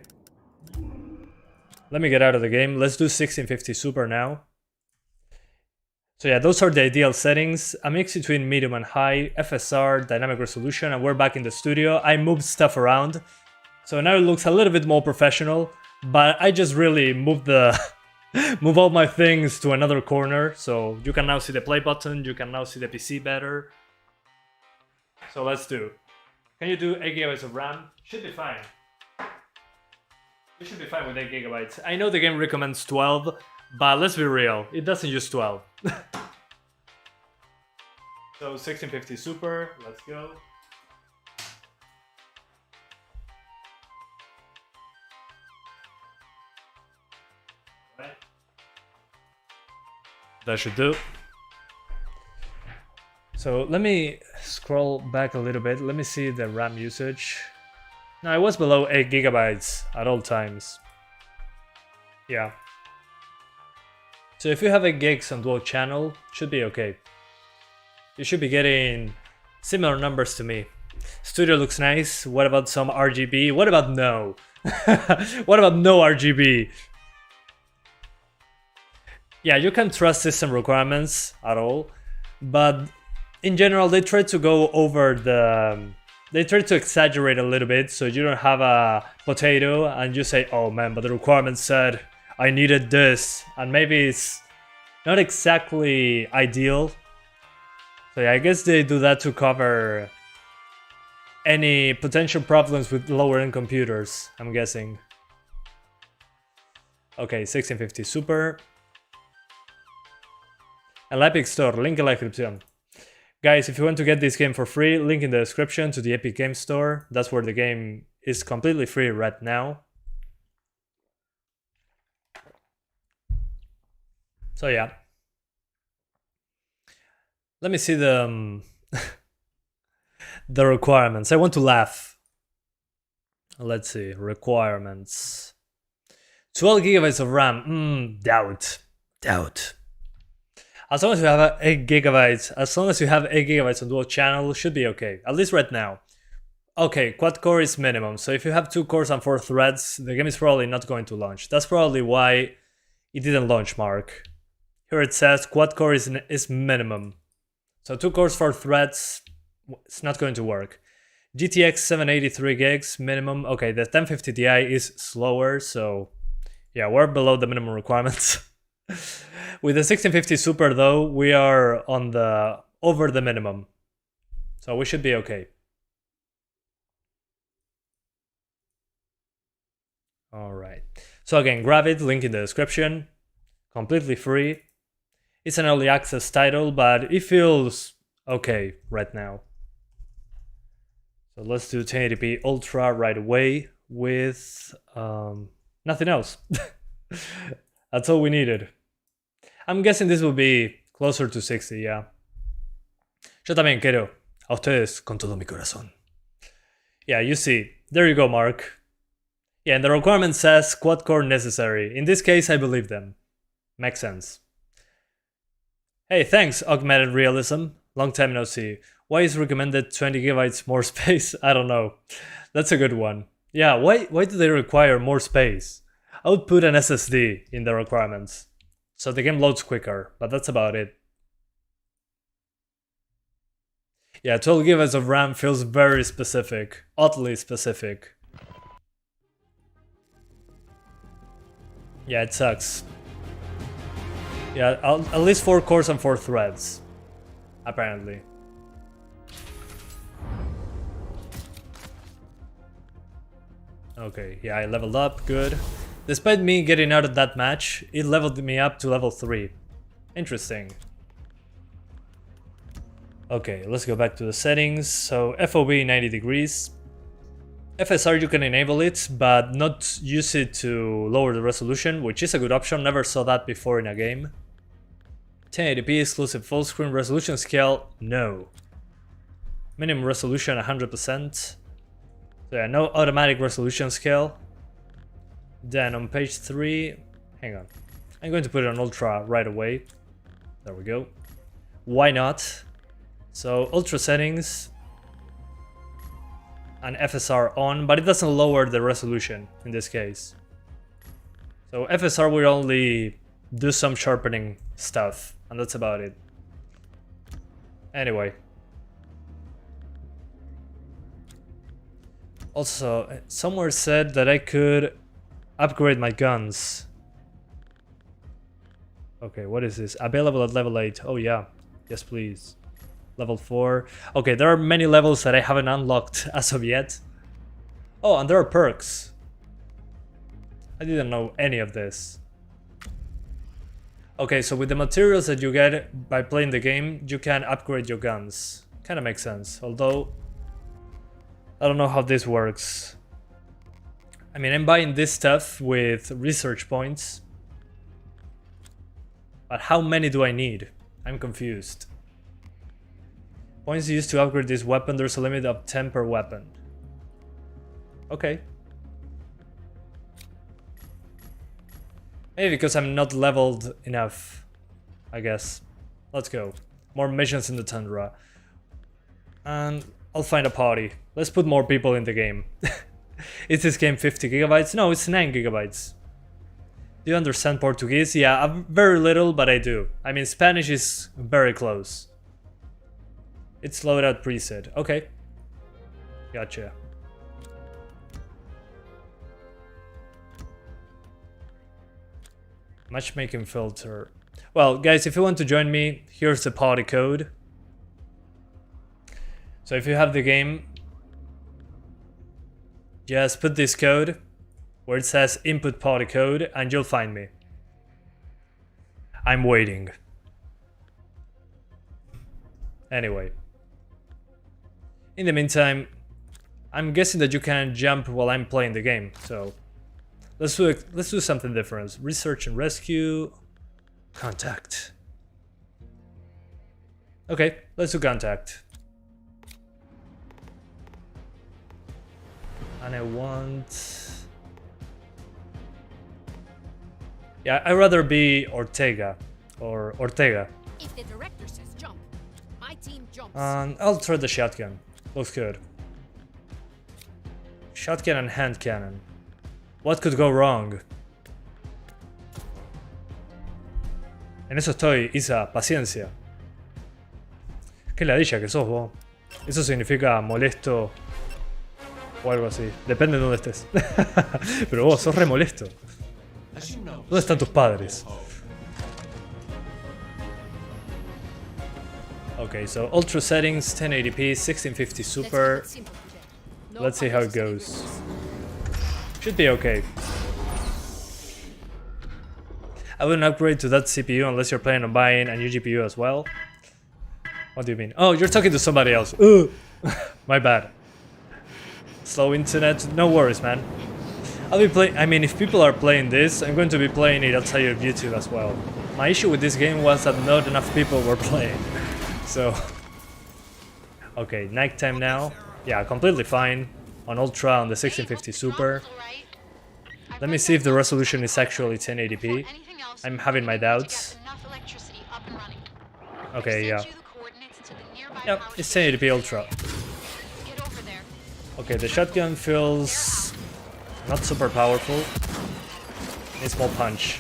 Let me get out of the game. Let's do 1650 Super now. So yeah, those are the ideal settings. A mix between medium and high, FSR, dynamic resolution, and we're back in the studio. I moved stuff around, so now it looks a little bit more professional, but I just really moved the... move all my things to another corner, so you can now see the play button, you can now see the PC better. So let's do. Can you do 8 GB of RAM? Should be fine. You should be fine with 8 GB. I know the game recommends 12, but let's be real, it doesn't use 12. So 1650 Super, let's go. Right. That should do. So let me scroll back a little bit. Let me see the RAM usage. No, it was below 8 GB at all times. Yeah. So if you have 8 gigs on dual channel, should be okay. You should be getting similar numbers to me. Studio looks nice. What about some RGB? What about no? What about no RGB? Yeah, you can trust system requirements at all, but in general, they try to go over the... They try to exaggerate a little bit, so you don't have a potato and you say, oh man, but the requirement said I needed this, and maybe it's not exactly ideal. So yeah, I guess they do that to cover any potential problems with lower end computers, I'm guessing. Okay, 1650 Super. El Epic Store, link in la descripción. Guys, if you want to get this game for free, link in the description to the Epic Game Store. That's where the game is completely free right now. So yeah. Let me see the the requirements. I want to laugh. Let's see, requirements. 12 GB of RAM. Doubt. As long as you have 8 GB, as long as you have 8 GB on dual channel, should be okay. At least right now. Okay, quad core is minimum, so if you have 2 cores and 4 threads, the game is probably not going to launch. That's probably why it didn't launch, Mark. Here it says quad core is minimum. So 2 cores, 4 threads, it's not going to work. GTX 783 gigs minimum. Okay, the 1050 Ti is slower, so yeah, we're below the minimum requirements. With the 1650 Super though, we are on the over the minimum. So we should be okay. Alright. So again, grab it, link in the description. Completely free. It's an early access title, but it feels okay right now. So let's do 1080p Ultra right away with nothing else. That's all we needed. I'm guessing this will be closer to 60, yeah. Yo también quiero a ustedes con todo mi corazón. Yeah, you see. There you go, Mark. Yeah, and the requirement says quad core necessary. In this case, I believe them. Makes sense. Hey, thanks, Augmented Realism. Long time no see. Why is recommended 20 gigabytes more space? I don't know. That's a good one. Yeah, why do they require more space? I would put an SSD in the requirements, so the game loads quicker, but that's about it. Yeah, 12 gigabytes of RAM feels very specific, oddly specific. Yeah, it sucks. Yeah, at least 4 cores and 4 threads, apparently. Okay, yeah, I leveled up, good. Despite me getting out of that match, it leveled me up to level 3. Interesting. Okay, let's go back to the settings. So FOV 90 degrees. FSR you can enable it, but not use it to lower the resolution, which is a good option, never saw that before in a game. 1080p exclusive full screen resolution scale, no. Minimum resolution 100%. So yeah, no automatic resolution scale. Then on page 3, hang on. I'm going to put it on Ultra right away. There we go. Why not? So Ultra settings and FSR on, but it doesn't lower the resolution in this case. So FSR will only do some sharpening stuff, and that's about it. Anyway. Also, somewhere said that I could upgrade my guns. Okay, what is this? Available at level 8. Oh yeah, yes please. Level 4. Okay, there are many levels that I haven't unlocked as of yet. Oh, and there are perks. I didn't know any of this. Okay, so with the materials that you get by playing the game, you can upgrade your guns. Kinda makes sense, although I don't know how this works. I mean, I'm buying this stuff with research points. But how many do I need? I'm confused. Points used to upgrade this weapon, there's a limit of 10 per weapon. Okay. Maybe because I'm not leveled enough, I guess. Let's go. More missions in the tundra. And I'll find a party. Let's put more people in the game. Is this game 50 gigabytes? No, it's 9 gigabytes. Do you understand Portuguese? Yeah, very little, but I do. I mean, Spanish is very close. It's loadout preset. Okay. Gotcha. Matchmaking filter. Well, guys, if you want to join me, here's the party code. So if you have the game, just put this code where it says input party code and you'll find me. I'm waiting. Anyway. In the meantime, I'm guessing that you can jump while I'm playing the game, so let's do something different. Research and rescue, contact. Okay, let's do contact. And I want... Yeah, I'd rather be Ortega or Ortega. If the director says jump, my team jumps. And I'll try the shotgun. Looks good. Shotgun and hand cannon. What could go wrong? En eso estoy, Isa, paciencia. Qué ladilla que sos vos. Eso significa molesto o algo así. Depende de dónde estés. Pero vos sos re molesto. As you know, ¿Dónde están tus padres? Okay, so ultra settings, 1080p, 1650 super. Let's see how it goes. Should be okay. I wouldn't upgrade to that CPU unless you're planning on buying a new GPU as well. What do you mean? Oh, you're talking to somebody else. Ugh. My bad. Slow internet? No worries, man. I'll be playing. I mean, if people are playing this, I'm going to be playing it outside of YouTube as well. My issue with this game was that not enough people were playing. So. Okay, nighttime now. Yeah, completely fine. On Ultra on the 1650 Super. Let me see if the resolution is actually 1080p. I'm having my doubts. Okay, yeah. Yep, it's 1080p Ultra. Okay, the shotgun feels not super powerful. Needs more punch.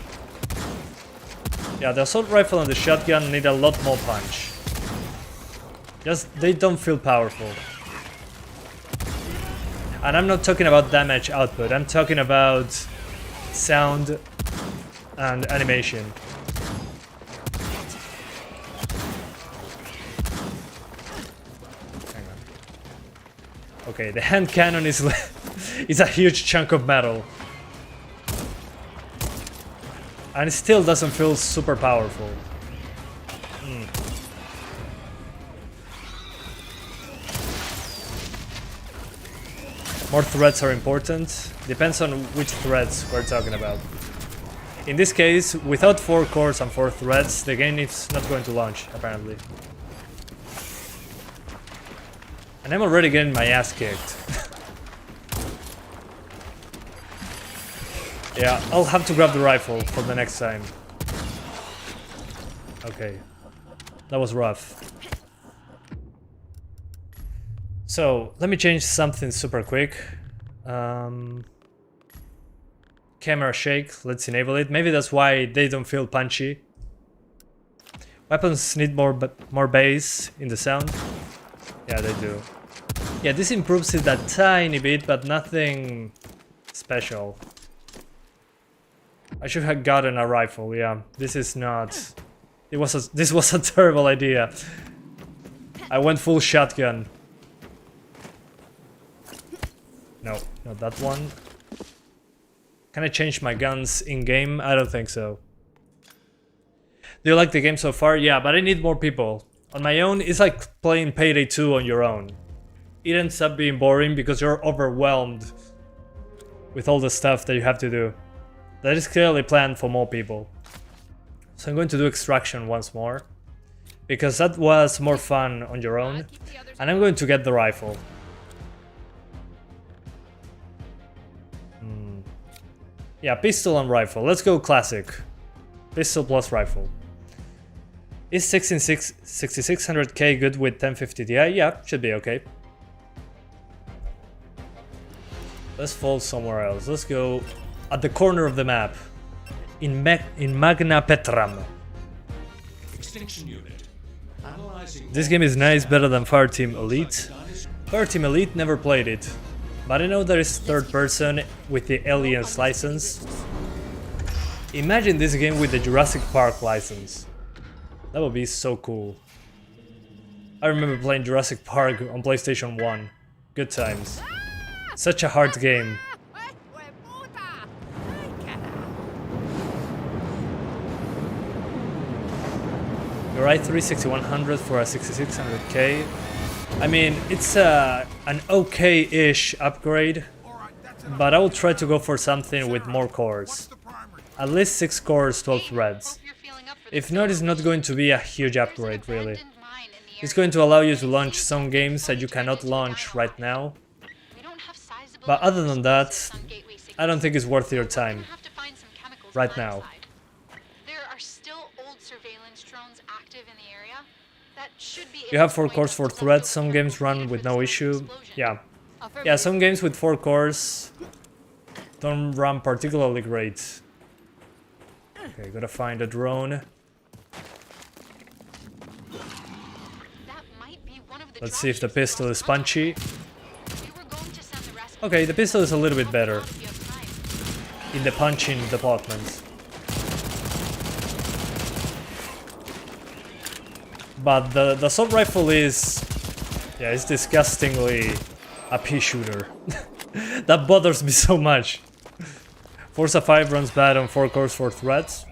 Yeah, the assault rifle and the shotgun need a lot more punch. Just, they don't feel powerful. And I'm not talking about damage output, I'm talking about sound and animation. Hang on. Okay, the hand cannon is is a huge chunk of metal. And it still doesn't feel super powerful. More threads are important. Depends on which threads we're talking about. In this case, without 4 cores and 4 threads, the game is not going to launch, apparently. And I'm already getting my ass kicked. Yeah, I'll have to grab the rifle for the next time. Okay. That was rough. So, let me change something super quick. Camera shake, let's enable it. Maybe that's why they don't feel punchy. Weapons need more bass in the sound. Yeah, they do. Yeah, this improves it a tiny bit, but nothing special. I should have gotten a rifle, yeah. This is not... This was a terrible idea. I went full shotgun. No, not that one. Can I change my guns in-game? I don't think so. Do you like the game so far? Yeah, but I need more people. On my own, it's like playing Payday 2 on your own. It ends up being boring because you're overwhelmed with all the stuff that you have to do. That is clearly planned for more people. So I'm going to do Extraction once more, because that was more fun on your own. And I'm going to get the rifle. Yeah, pistol and rifle. Let's go classic. Pistol plus rifle. Is 6600K good with 1050 Ti? Yeah, should be okay. Let's fall somewhere else. Let's go at the corner of the map. In Magna Petram. Extinction unit. Analyzing This game is nice, better than Fireteam Elite. Fireteam Elite never played it. But I know there is third person with the Aliens license. Imagine this game with the Jurassic Park license. That would be so cool. I remember playing Jurassic Park on PlayStation 1. Good times. Such a hard game. Your i3-6100 for a 6600K. I mean, it's an okay-ish upgrade, but I will try to go for something with more cores. At least 6 cores, 12 threads. If not, it's not going to be a huge upgrade, really. It's going to allow you to launch some games that you cannot launch right now. But other than that, I don't think it's worth your time right now. You have 4 cores, 4 threads, some games run with no issue. Yeah, Yeah, some games with 4 cores don't run particularly great. Okay, gotta find a drone. That might be one of the Let's see if the dropships pistol is across the punchy. We were going to send the rescue Okay, the pistol is a little bit better if you have time. in the punching department. But the assault rifle is... yeah, it's disgustingly a pea shooter. That bothers me so much. Forza 5 runs bad on 4 cores for threats.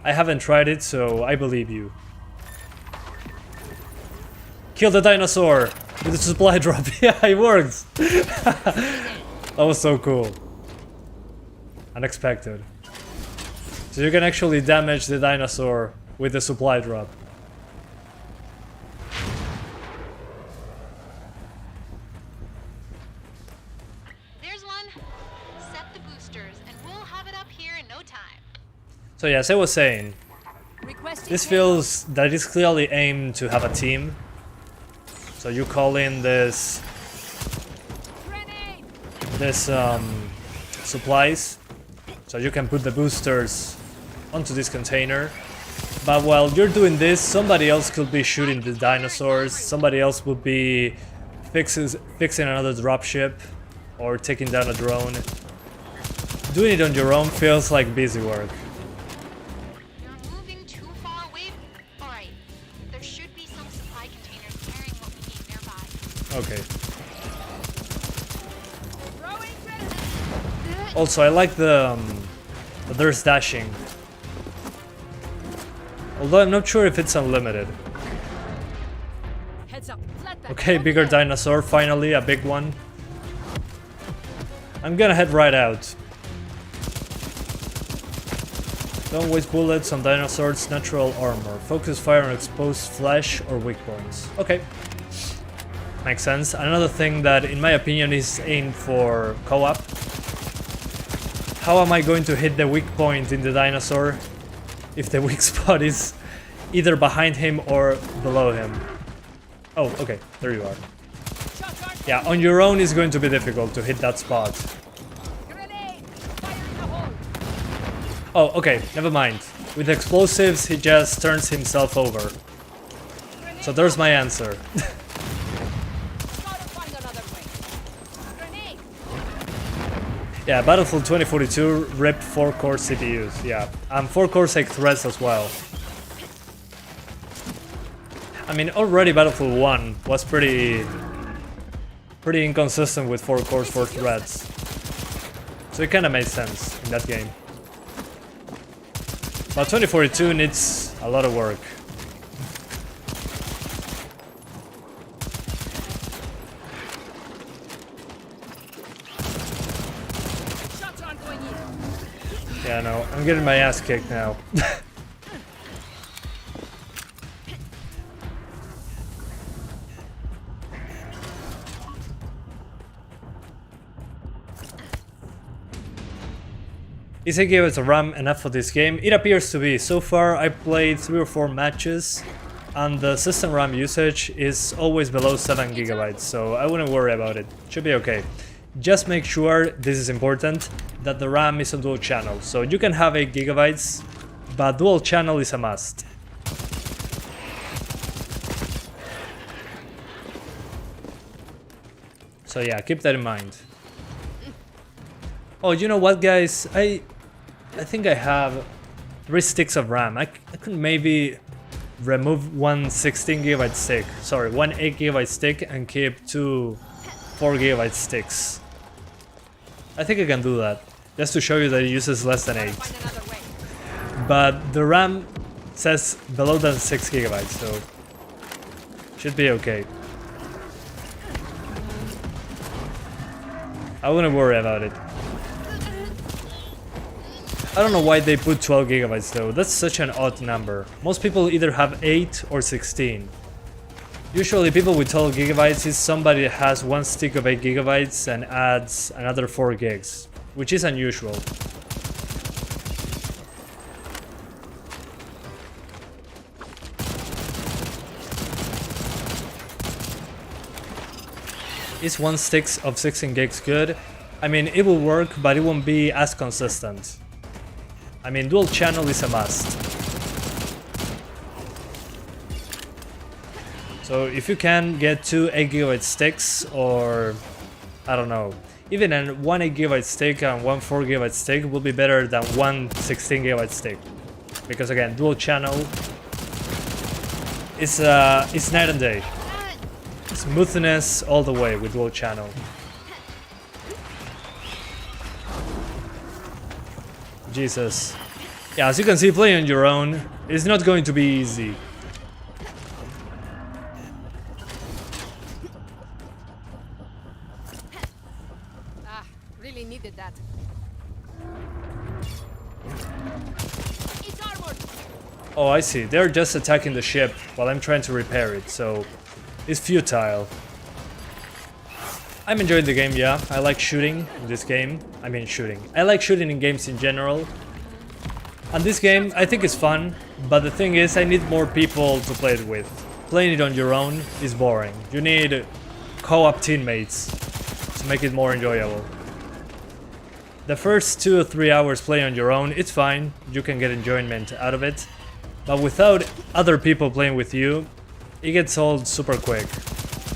I haven't tried it, so I believe you. Kill the dinosaur with the supply drop. Yeah, it works. That was so cool. Unexpected. So you can actually damage the dinosaur with the supply drop. There's one. Set the boosters, and we'll have it up here in no time. So yeah, as I was saying, Requesting this feels that it's clearly aimed to have a team. So you call in this grenade. supplies, so you can put the boosters onto this container. But while you're doing this, somebody else could be shooting the dinosaurs. Somebody else would be fixing another dropship or taking down a drone. Doing it on your own feels like busy work. You're moving too far away. All right. There should be some supply containers carrying what we need nearby. Okay. Throwing grenade. Also, I like the there's dashing. Although I'm not sure if it's unlimited. Heads up. Flatback. Okay, bigger dinosaur, finally, a big one. I'm gonna head right out. Don't waste bullets on dinosaurs' natural armor. Focus fire on exposed flesh or weak points. Okay. Makes sense. Another thing that, in my opinion, is aimed for co-op. How am I going to hit the weak point in the dinosaur if the weak spot is either behind him or below him? Oh, okay, there you are. Shots are Yeah, on your own it's going to be difficult to hit that spot. grenade. Fire in the hole. Oh, okay, never mind. With explosives, he just turns himself over. So there's my answer. Gotta find another way. Grenade. Yeah, Battlefield 2042 ripped 4-core CPUs, yeah. 4-core sake threads as well. I mean, already Battlefield 1 was pretty inconsistent with 4 cores for threads. So it kinda made sense in that game. But 2042 needs a lot of work. Shots aren't going in. Yeah, no, I'm getting my ass kicked now. Is 8 GB of RAM enough for this game? It appears to be. So far I played 3 or 4 matches and the system RAM usage is always below 7 GB, so I wouldn't worry about it. Should be okay. Just make sure, this is important, that the RAM is on dual channel. So you can have 8 GB, but dual channel is a must. So yeah, keep that in mind. Oh, you know what, guys? I think I have 3 sticks of RAM. I could maybe remove one 16 GB stick. Sorry, one 8 GB stick and keep 2 4 GB sticks. I think I can do that, just to show you that it uses less than 8. Find another way. But the RAM says below than 6 GB, so should be okay. I wouldn't worry about it. I don't know why they put 12 GB though, that's such an odd number. Most people either have 8 or 16. Usually people with 12 GB is somebody that has one stick of 8 GB and adds another 4 gigs, which is unusual. Is one stick of 16 gigs good? I mean, it will work, but it won't be as consistent. I mean, dual channel is a must. So if you can get 2 8GB sticks, or I don't know, even a 1 8GB stick and 1 4GB stick will be better than 1 16GB stick. Because again, dual channel is night and day. Smoothness all the way with dual channel. Jesus. Yeah, as you can see, playing on your own is not going to be easy. Ah, really needed that. It's armored. Oh, I see. They're just attacking the ship while I'm trying to repair it, so it's futile. I'm enjoying the game, yeah. I like shooting in this game. I mean shooting. I like shooting in games in general. And this game, I think is fun, but the thing is, I need more people to play it with. Playing it on your own is boring. You need co-op teammates to make it more enjoyable. The first 2 or 3 hours playing on your own, it's fine. You can get enjoyment out of it. But without other people playing with you, it gets old super quick.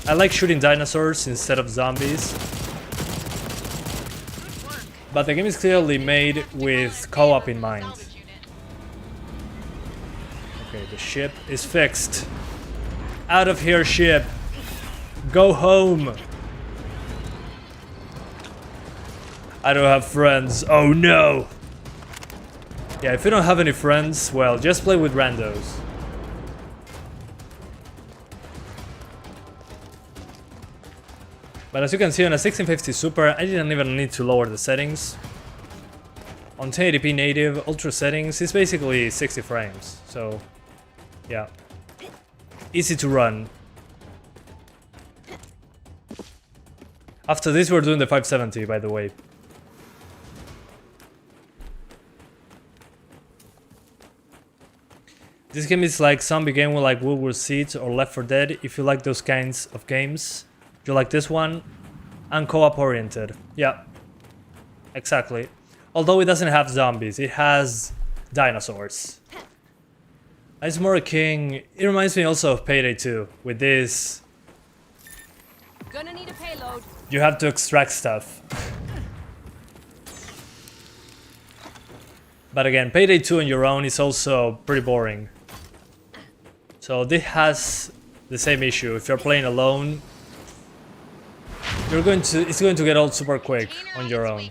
I like shooting dinosaurs instead of zombies. But the game is clearly made with co-op in mind. Okay, the ship is fixed. Out of here, ship. Go home. I don't have friends. Oh no. Yeah, if you don't have any friends, well, just play with randos. But as you can see on a 1650 Super, I didn't even need to lower the settings. On 1080p native, ultra settings, it's basically 60 frames, so yeah. Easy to run. After this we're doing the 570, by the way. This game is like zombie game like World War Z or Left 4 Dead, if you like those kinds of games. You like this one, and co-op oriented. Yeah, exactly. Although it doesn't have zombies, it has dinosaurs. It's more king. It reminds me also of Payday 2. With this, Gonna need a payload. you have to extract stuff. But again, Payday 2 on your own is also pretty boring. So this has the same issue. If you're playing alone, it's going to get old super quick on your own.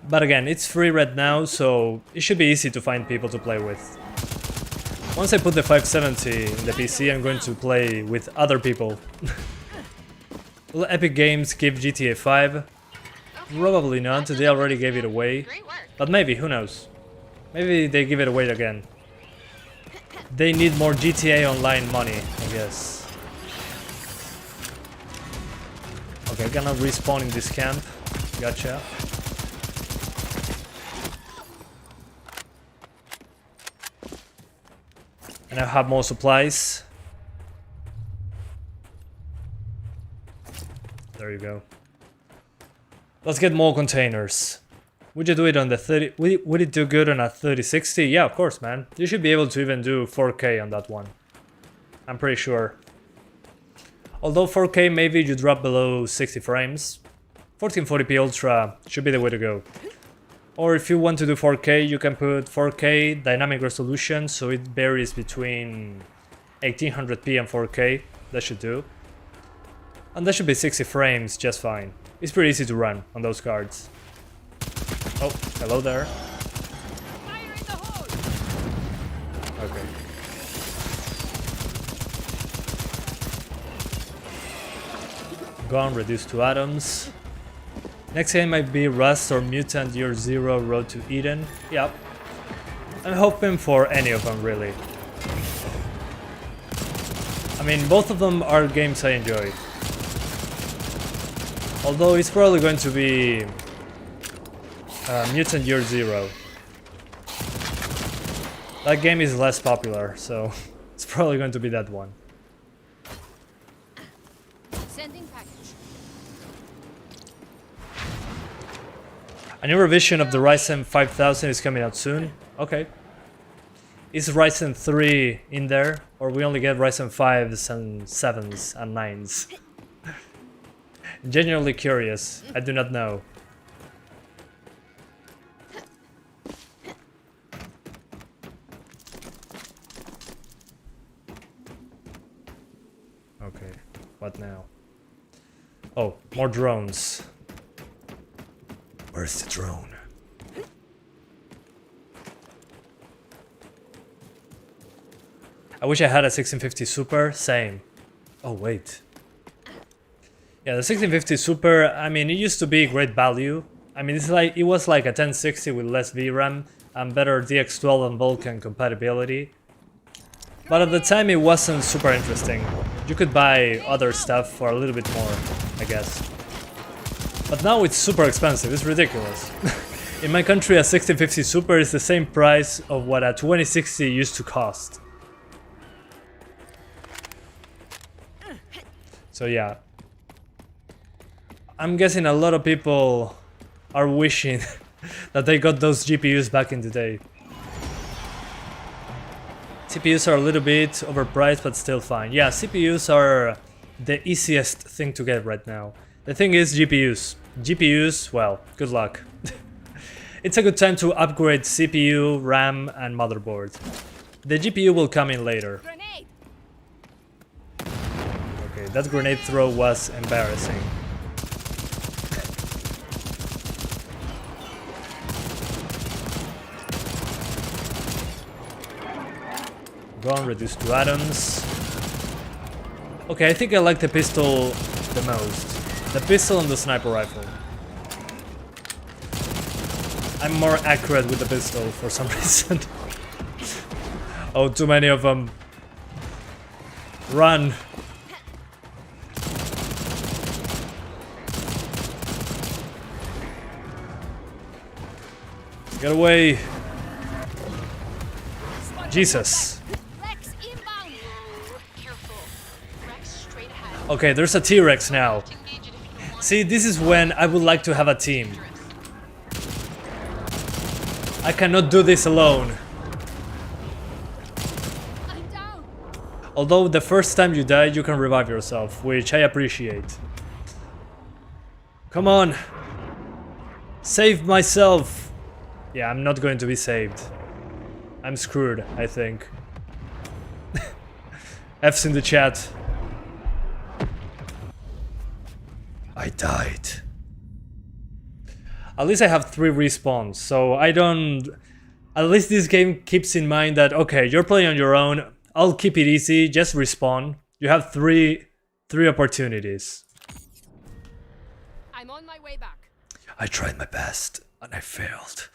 But again, it's free right now, so it should be easy to find people to play with. Once I put the 570 in the PC, I'm going to play with other people. Will Epic Games give GTA 5? Probably not, they already gave it away. But maybe, who knows? Maybe they give it away again. They need more GTA Online money, I guess. Okay, I cannot respawn in this camp. Gotcha. And I have more supplies. There you go. Let's get more containers. Would you do it on the 30? Would it do good on a 3060? Yeah, of course, man. You should be able to even do 4K on that one. I'm pretty sure. Although 4K maybe you drop below 60 frames. 1440p Ultra should be the way to go. Or if you want to do 4K, you can put 4K dynamic resolution, so it varies between 1800p and 4K. That should do. And that should be 60 frames just fine. It's pretty easy to run on those cards. Oh, hello there. Fire in the hole. Okay. Gone, reduced to atoms. Next game might be Rust or Mutant Year Zero Road to Eden. Yep. I'm hoping for any of them, really. I mean, both of them are games I enjoy. Although it's probably going to be Mutant Year Zero. That game is less popular, so it's probably going to be that one. Sending package. A new revision of the Ryzen 5000 is coming out soon. Okay. Is Ryzen 3 in there? Or we only get Ryzen 5s and 7s and 9s? Genuinely curious. I do not know. Okay, what now? Oh, more drones. Where's the drone? I wish I had a 1650 Super. Same. Oh, wait. Yeah, the 1650 Super, I mean, it used to be great value. I mean, it was like a 1060 with less VRAM and better DX12 and Vulkan compatibility. But at the time, it wasn't super interesting. You could buy other stuff for a little bit more, I guess. But now it's super expensive, it's ridiculous. In my country, a 1650 Super is the same price of what a 2060 used to cost. So yeah. I'm guessing a lot of people are wishing that they got those GPUs back in the day. CPUs are a little bit overpriced, but still fine. Yeah, CPUs are the easiest thing to get right now. The thing is GPUs. GPUs, well, good luck. It's a good time to upgrade CPU, RAM, and motherboard. The GPU will come in later. Grenade. Okay, that grenade throw was embarrassing. Gone, reduced to atoms. Okay, I think I like the pistol the most. The pistol and the sniper rifle. I'm more accurate with the pistol for some reason. Oh, too many of them. Run. Get away. Jesus. Rex inbound. Careful. Rex straight ahead. Okay, there's a T-Rex now. Engage it if you want. See, this is when I would like to have a team. I cannot do this alone. I'm down. Although the first time you die, you can revive yourself, which I appreciate. Come on. Save myself. Yeah, I'm not going to be saved. I'm screwed, I think. F's in the chat. I died. At least I have 3 respawns, so I don't... At least this game keeps in mind that, okay, you're playing on your own, I'll keep it easy, just respawn. You have three opportunities. I'm on my way back. I tried my best, and I failed.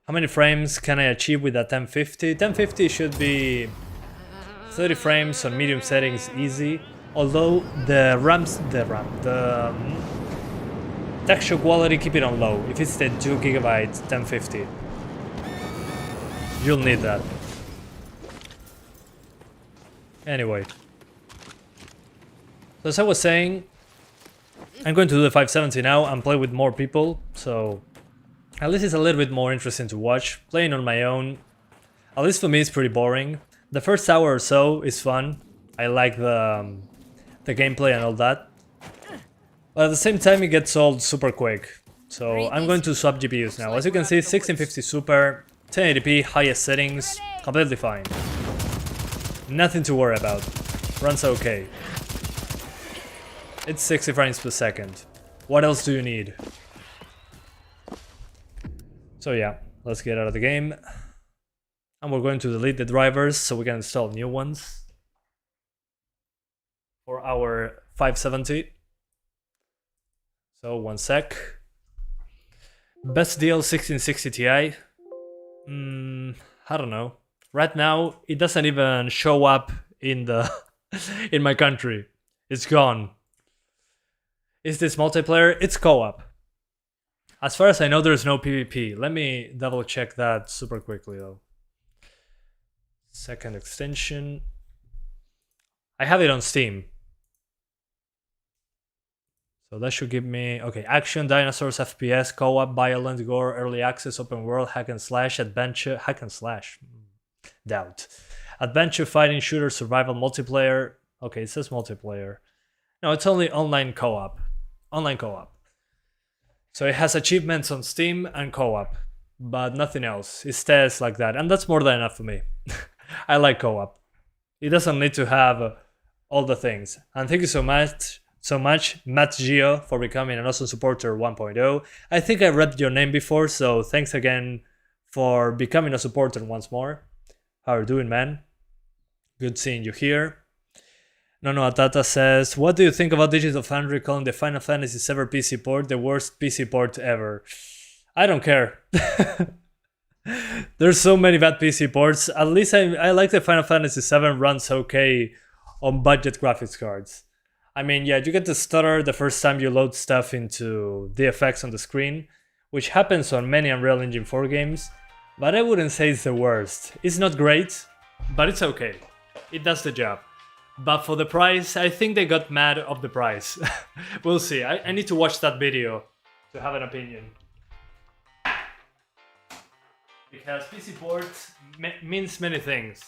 How many frames can I achieve with a 1050? 1050 should be 30 frames on medium settings easy. Although the texture quality, keep it on low. If it's the 2GB 1050, you'll need that. Anyway, so as I was saying, I'm going to do the 570 now and play with more people, so at least it's a little bit more interesting to watch. Playing on my own, at least for me, it's pretty boring. The first hour or so is fun. I like the gameplay and all that. But at the same time, it gets old super quick. So I'm going to swap GPUs now. As you can see, 1650 Super, 1080p, highest settings, completely fine. Nothing to worry about. Runs okay. It's 60 frames per second. What else do you need? So yeah, let's get out of the game. And we're going to delete the drivers so we can install new ones for our 570. So 1 sec. Best deal 1660 Ti. I don't know. Right now it doesn't even show up in the in my country. It's gone. Is this multiplayer? It's co-op. As far as I know, there's no PvP. Let me double check that super quickly though. Second extension. I have it on Steam. So that should give me, okay, action, dinosaurs, FPS, co-op, violent, gore, early access, open world, hack and slash, adventure, hack and slash, doubt. Adventure, fighting, shooter, survival, multiplayer. Okay, it says multiplayer. No, it's only online co-op. Online co-op. So it has achievements on Steam and co-op, but nothing else. It stays like that, and that's more than enough for me. I like co-op. It doesn't need to have all the things. And thank you so much, Matt Gio, for becoming an awesome supporter 1.0. I think I read your name before, so thanks again for becoming a supporter once more. How are you doing, man? Good seeing you here. Nono Atata says, what do you think about Digital Foundry calling the Final Fantasy VII PC port the worst PC port ever? I don't care. There's so many bad PC ports. At least I like the Final Fantasy VII runs okay on budget graphics cards. I mean, yeah, you get the stutter the first time you load stuff into the effects on the screen, which happens on many Unreal Engine 4 games, but I wouldn't say it's the worst. It's not great, but it's okay. It does the job. But for the price, I think they got mad of the price. We'll see. I need to watch that video to have an opinion. Because PC port means many things.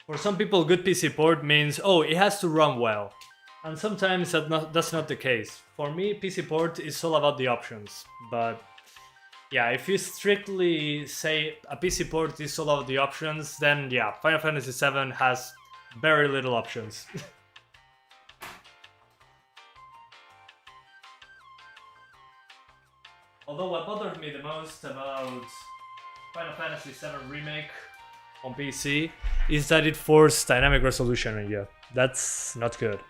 For some people, good PC port means, oh, it has to run well. And sometimes that's not the case. For me, PC port is all about the options. But yeah, if you strictly say a PC port is all about the options, then yeah, Final Fantasy VII has very little options. Although what bothered me the most about Final Fantasy VII Remake on PC is that it forced dynamic resolution on you. That's not good.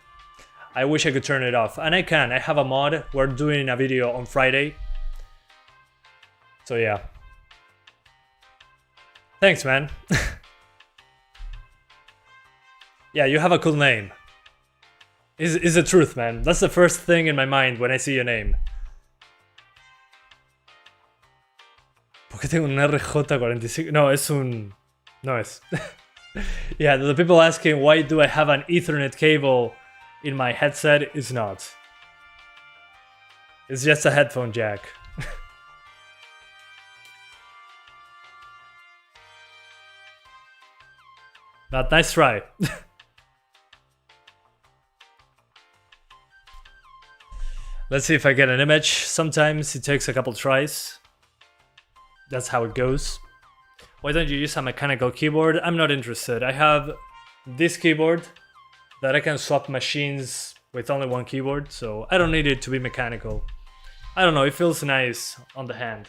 I wish I could turn it off, and I can. I have a mod. We're doing a video on Friday. So yeah. Thanks, man. Yeah, you have a cool name. Is the truth, man. That's the first thing in my mind when I see your name. ¿Por qué tengo un RJ45? No, es un... No es. Yeah, the people asking why do I have an Ethernet cable in my headset is not. It's just a headphone jack. But nice try. Let's see if I get an image. Sometimes it takes a couple tries. That's how it goes. Why don't you use a mechanical keyboard? I'm not interested. I have this keyboard that I can swap machines with only one keyboard, so I don't need it to be mechanical. I don't know, it feels nice on the hand.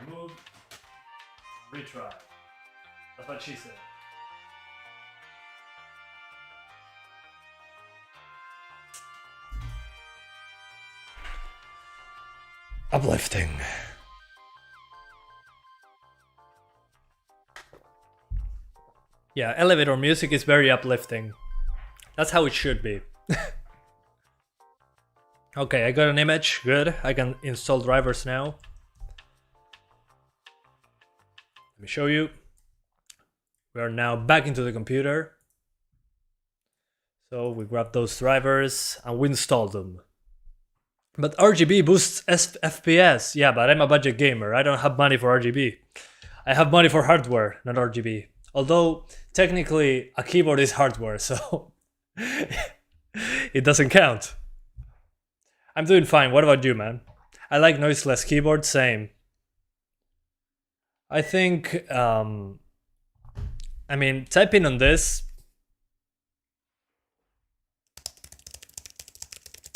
Move. Retry. That's what she said. Uplifting. Yeah, elevator music is very uplifting. That's how it should be. Okay, I got an image. Good. I can install drivers now. Let me show you. We are now back into the computer. So we grab those drivers and we install them. But RGB boosts FPS. Yeah, but I'm a budget gamer. I don't have money for RGB. I have money for hardware, not RGB. Although, technically, a keyboard is hardware, so it doesn't count. I'm doing fine. What about you, man? I like noiseless keyboard, same. I think, I mean, typing on this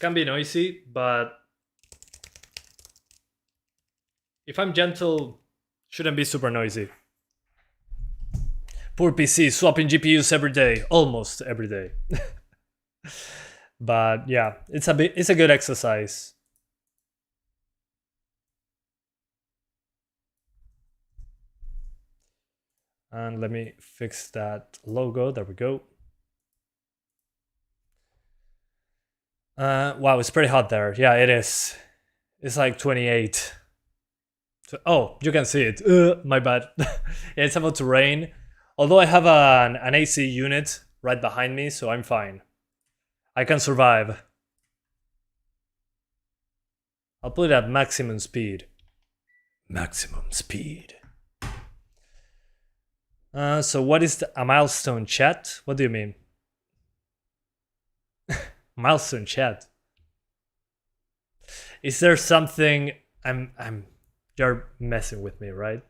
can be noisy, but if I'm gentle, shouldn't be super noisy. Poor PC, swapping GPUs every day, almost every day. But yeah, it's a good exercise. And let me fix that logo. There we go. Wow, it's pretty hot there. Yeah, it is. It's like 28. So, oh, you can see it. My bad. Yeah, it's about to rain. Although I have an AC unit right behind me, so I'm fine. I can survive. I'll put it at maximum speed. Maximum speed. So what is a milestone chat? What do you mean? Milestone chat. Is there something you're messing with me, right?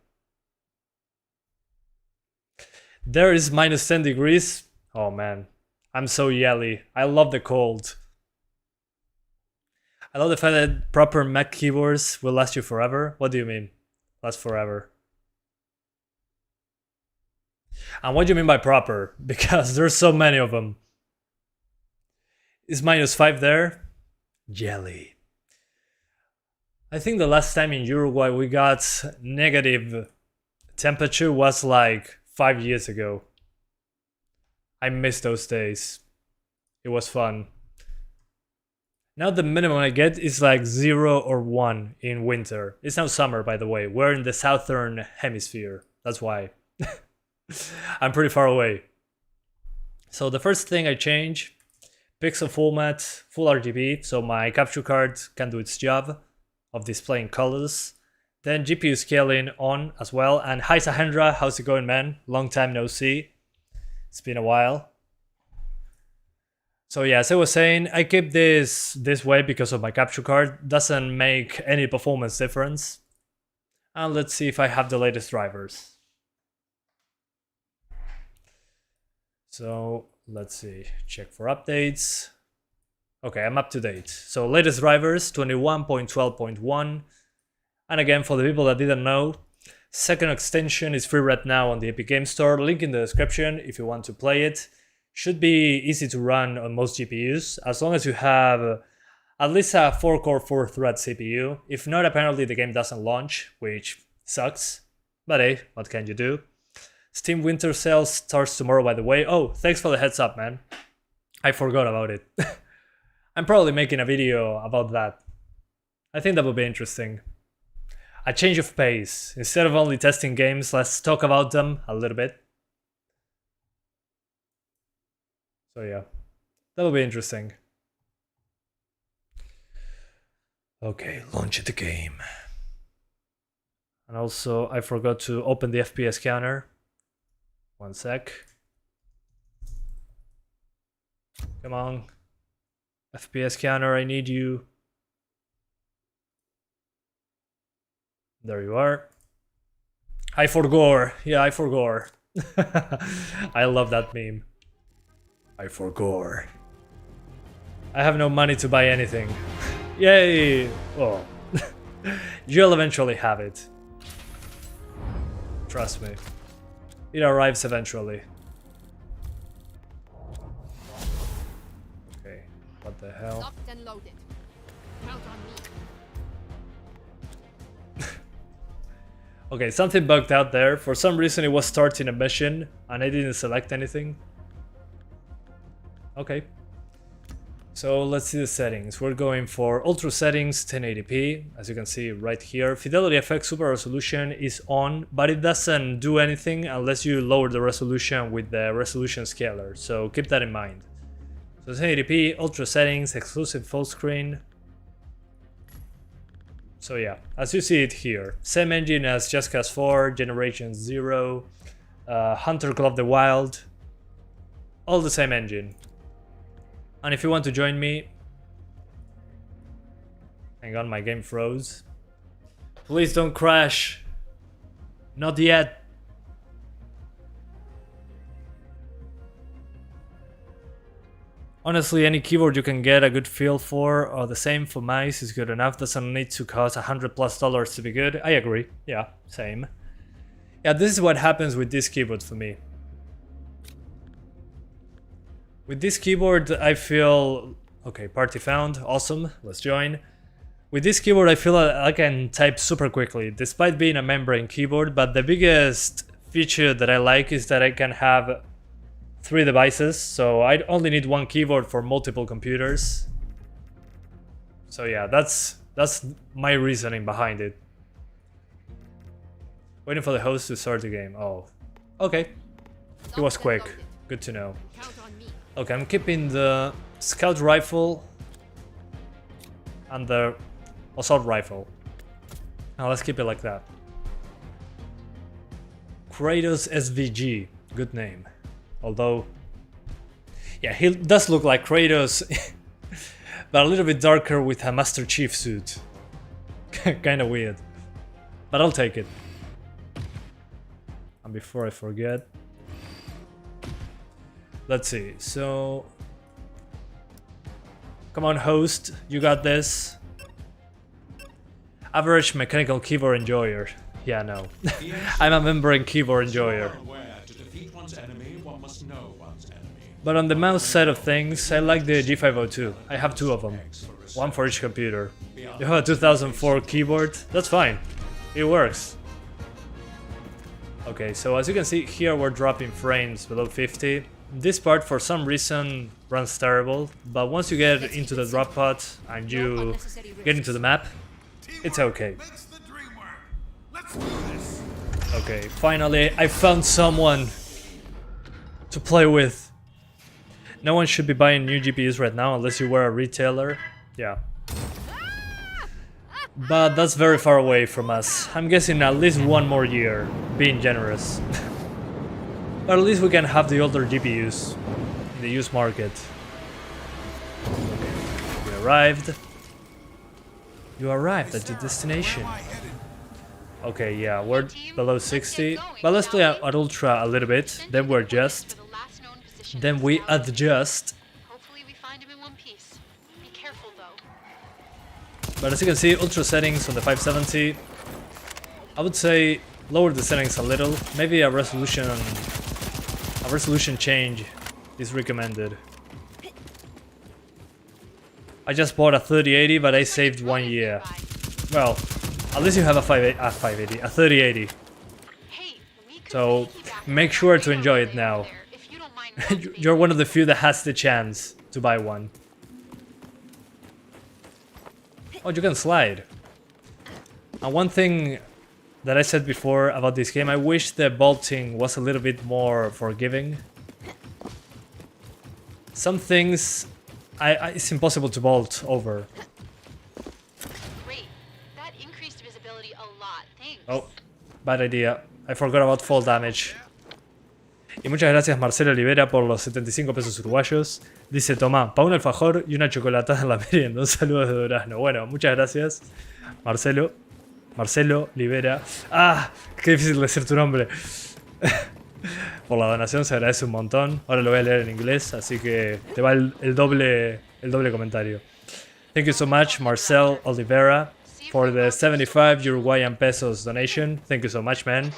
There is minus 10 degrees. Oh man, I'm so yelly. I love the cold. I love the fact that proper Mac keyboards will last you forever. What do you mean? Last forever. And what do you mean by proper? Because there's so many of them. Is minus 5 there? Jelly. I think the last time in Uruguay we got negative temperature was like 5 years ago. I miss those days. It was fun. Now the minimum I get is like 0 or 1 in winter. It's now summer, by the way. We're in the southern hemisphere. That's why. I'm pretty far away. So the first thing I change, pixel format, full RGB, so my capture card can do its job of displaying colors. Then GPU scaling on as well. And hi Sahendra, how's it going, man? Long time no see. It's been a while. So yeah, as I was saying, I keep this way because of my capture card. Doesn't make any performance difference. And let's see if I have the latest drivers. So let's see, check for updates. Okay, I'm up to date. So latest drivers, 21.12.1. And again, for the people that didn't know, second extension is free right now on the Epic Game Store. Link in the description if you want to play it. Should be easy to run on most GPUs, as long as you have at least a 4-core 4-thread CPU. If not, apparently the game doesn't launch, which sucks. But hey, what can you do? Steam Winter Sale starts tomorrow, by the way. Oh, thanks for the heads up, man. I forgot about it. I'm probably making a video about that. I think that would be interesting. A change of pace. Instead of only testing games, let's talk about them a little bit. So yeah, that will be interesting. Okay, launch the game. And also, I forgot to open the FPS counter. One sec. Come on. FPS counter, I need you. There you are. I forgot. Yeah, I forgot. I love that meme. I forgot. I have no money to buy anything. Yay! Oh. You'll eventually have it. Trust me. It arrives eventually. Okay, what the hell? Locked and loaded. Count on me. Okay, something bugged out there. For some reason it was starting a mission and I didn't select anything. Okay. So let's see the settings. We're going for ultra settings 1080p, as you can see right here. Fidelity FX Super Resolution is on, but it doesn't do anything unless you lower the resolution with the resolution scaler. So keep that in mind. So 1080p, ultra settings, exclusive full screen. So yeah, as you see it here. Same engine as Just Cause 4, Generation 0, Hunter Call of the Wild. All the same engine. And if you want to join me... Hang on, my game froze. Please don't crash. Not yet. Honestly, any keyboard you can get a good feel for, or the same for mice, is good enough. Doesn't need to cost $100+ to be good. I agree. Yeah, same. Yeah, this is what happens with this keyboard for me. With this keyboard, I feel... Okay, party found. Awesome. Let's join. With this keyboard, I feel like I can type super quickly, despite being a membrane keyboard, but the biggest feature that I like is that I can have 3 devices, so I only need 1 keyboard for multiple computers. So yeah, that's my reasoning behind it. Waiting for the host to start the game. Oh, okay. He was Locked and quick. loaded. Good to know. Count on me. Okay, I'm keeping the scout rifle and the assault rifle. Now let's keep it like that. Kratos SVG, good name. Although, yeah, he does look like Kratos, but a little bit darker with a Master Chief suit. Kinda weird, but I'll take it. And before I forget, let's see, so... Come on, host, you got this. Average mechanical keyboard enjoyer. Yeah, no. I'm a member in keyboard enjoyer. Aware to defeat one's enemy, one must know one's enemy. But on the mouse side of things, I like the G502. I have two of them. One for each computer. You have a 2004 keyboard? That's fine. It works. Okay, so as you can see here, we're dropping frames below 50. This part, for some reason, runs terrible. But once you get into the drop pod and you get into the map, it's okay. Okay, finally, I found someone to play with. No one should be buying new GPUs right now unless you were a retailer. Yeah. But that's very far away from us. I'm guessing at least one more year, being generous. But at least we can have the older GPUs in the used market. Okay, we arrived. You arrived at your destination. Okay, yeah, we're below 60. But let's play at ultra a little bit, then we adjust. Then we adjust. Hopefully we find him in one piece. Be careful though. But as you can see, ultra settings on the 570. I would say lower the settings a little. Maybe a resolution change is recommended. I just bought a 3080, but I saved 1 year. Well, at least you have a 580, a 3080. Hey, we could So piggyback make on sure that to enjoy it radar now. there, if you don't mind rotating. You're one of the few that has the chance to buy one. Oh, you can slide. And one thing that I said before about this game, I wish the vaulting was a little bit more forgiving. Some things, it's impossible to vault over. Great. That increased visibility a lot. Thanks. Oh, bad idea. I forgot about fall damage. Y muchas gracias Marcelo Olivera por los 75 pesos uruguayos. Dice, toma, pa' un alfajor y una chocolatada en la merienda. Un saludo desde Durazno. Bueno, muchas gracias, Marcelo. Marcelo Olivera. Ah, qué difícil decir tu nombre. Por la donación se agradece un montón. Ahora lo voy a leer en inglés, así que te va el doble comentario. Thank you so much, Marcel Olivera, for the 75 Uruguayan pesos donation. Thank you so much, man.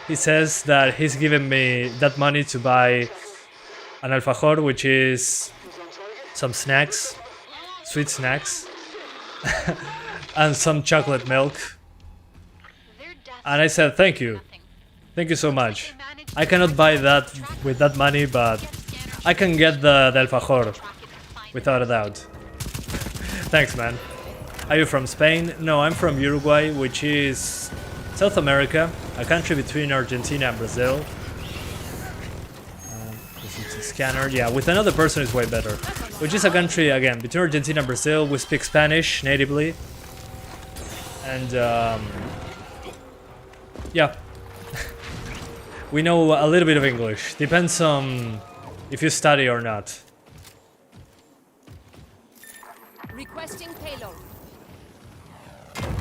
He says that he's given me that money to buy an alfajor, which is some snacks, sweet snacks, and some chocolate milk. Their deaths And I said, thank you. nothing. Thank you so much. I cannot buy that with that money, but I can get the alfajor, without a doubt. Thanks, man. Are you from Spain? No, I'm from Uruguay, which is South America, a country between Argentina and Brazil. This is a scanner. Yeah, with another person is way better. Which is a country, again, between Argentina and Brazil. We speak Spanish natively. And, yeah. We know a little bit of English. Depends on if you study or not. Requesting payload.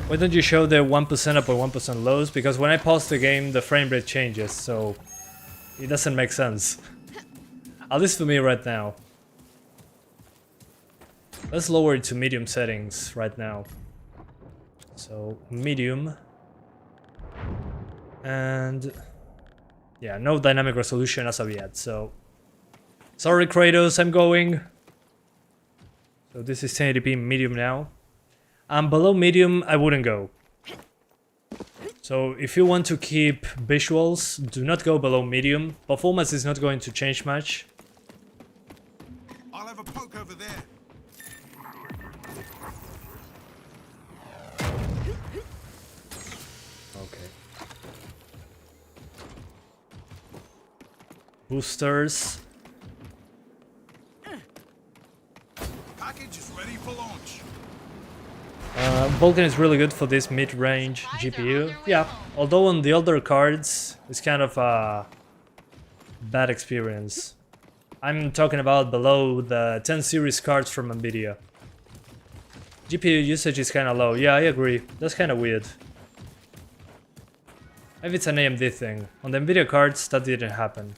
Why don't you show the 1% up or 1% lows? Because when I pause the game, the frame rate changes, so it doesn't make sense. At least for me right now. Let's lower it to medium settings right now. So, medium. And yeah, no dynamic resolution as of yet, so sorry Kratos, I'm going. So this is 1080p medium now. And below medium, I wouldn't go. So if you want to keep visuals, do not go below medium. Performance is not going to change much. I'll have a poke over there. Okay. Boosters. Package is ready for launch. Vulkan is really good for this mid-range GPU. Yeah, although on the older cards, it's kind of a bad experience. I'm talking about below the 10 series cards from Nvidia. GPU usage is kind of low. Yeah, I agree. That's kind of weird. Maybe it's an AMD thing. On the Nvidia cards, that didn't happen.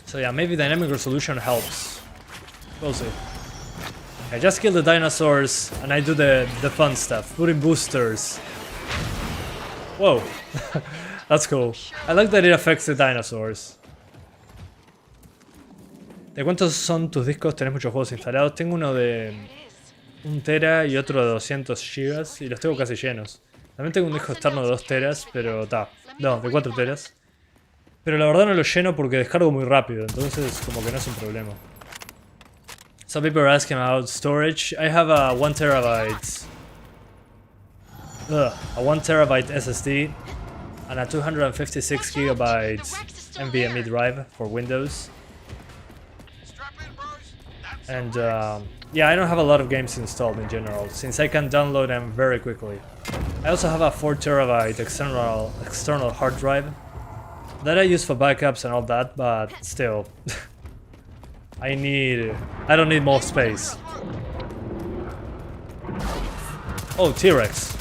So yeah, maybe dynamic resolution helps. We'll see. I just kill the dinosaurs and I do the fun stuff, putting boosters. Whoa, that's cool. I like that it affects the dinosaurs. ¿De cuántos son tus discos? ¿Tenés muchos juegos instalados? Tengo uno de 1 tera y otro de 200 gigas y los tengo casi llenos. También tengo un disco externo de 2 teras, pero no, de 4 teras. Pero la verdad no lo lleno porque descargo muy rápido, entonces como que no es un problema. Some people are asking about storage. I have a 1 terabyte SSD and a 256 gigabyte NVMe drive for Windows. And yeah, I don't have a lot of games installed in general, since I can download them very quickly. I also have a 4 terabyte external hard drive that I use for backups and all that, but still. I don't need more space. Oh, T-Rex.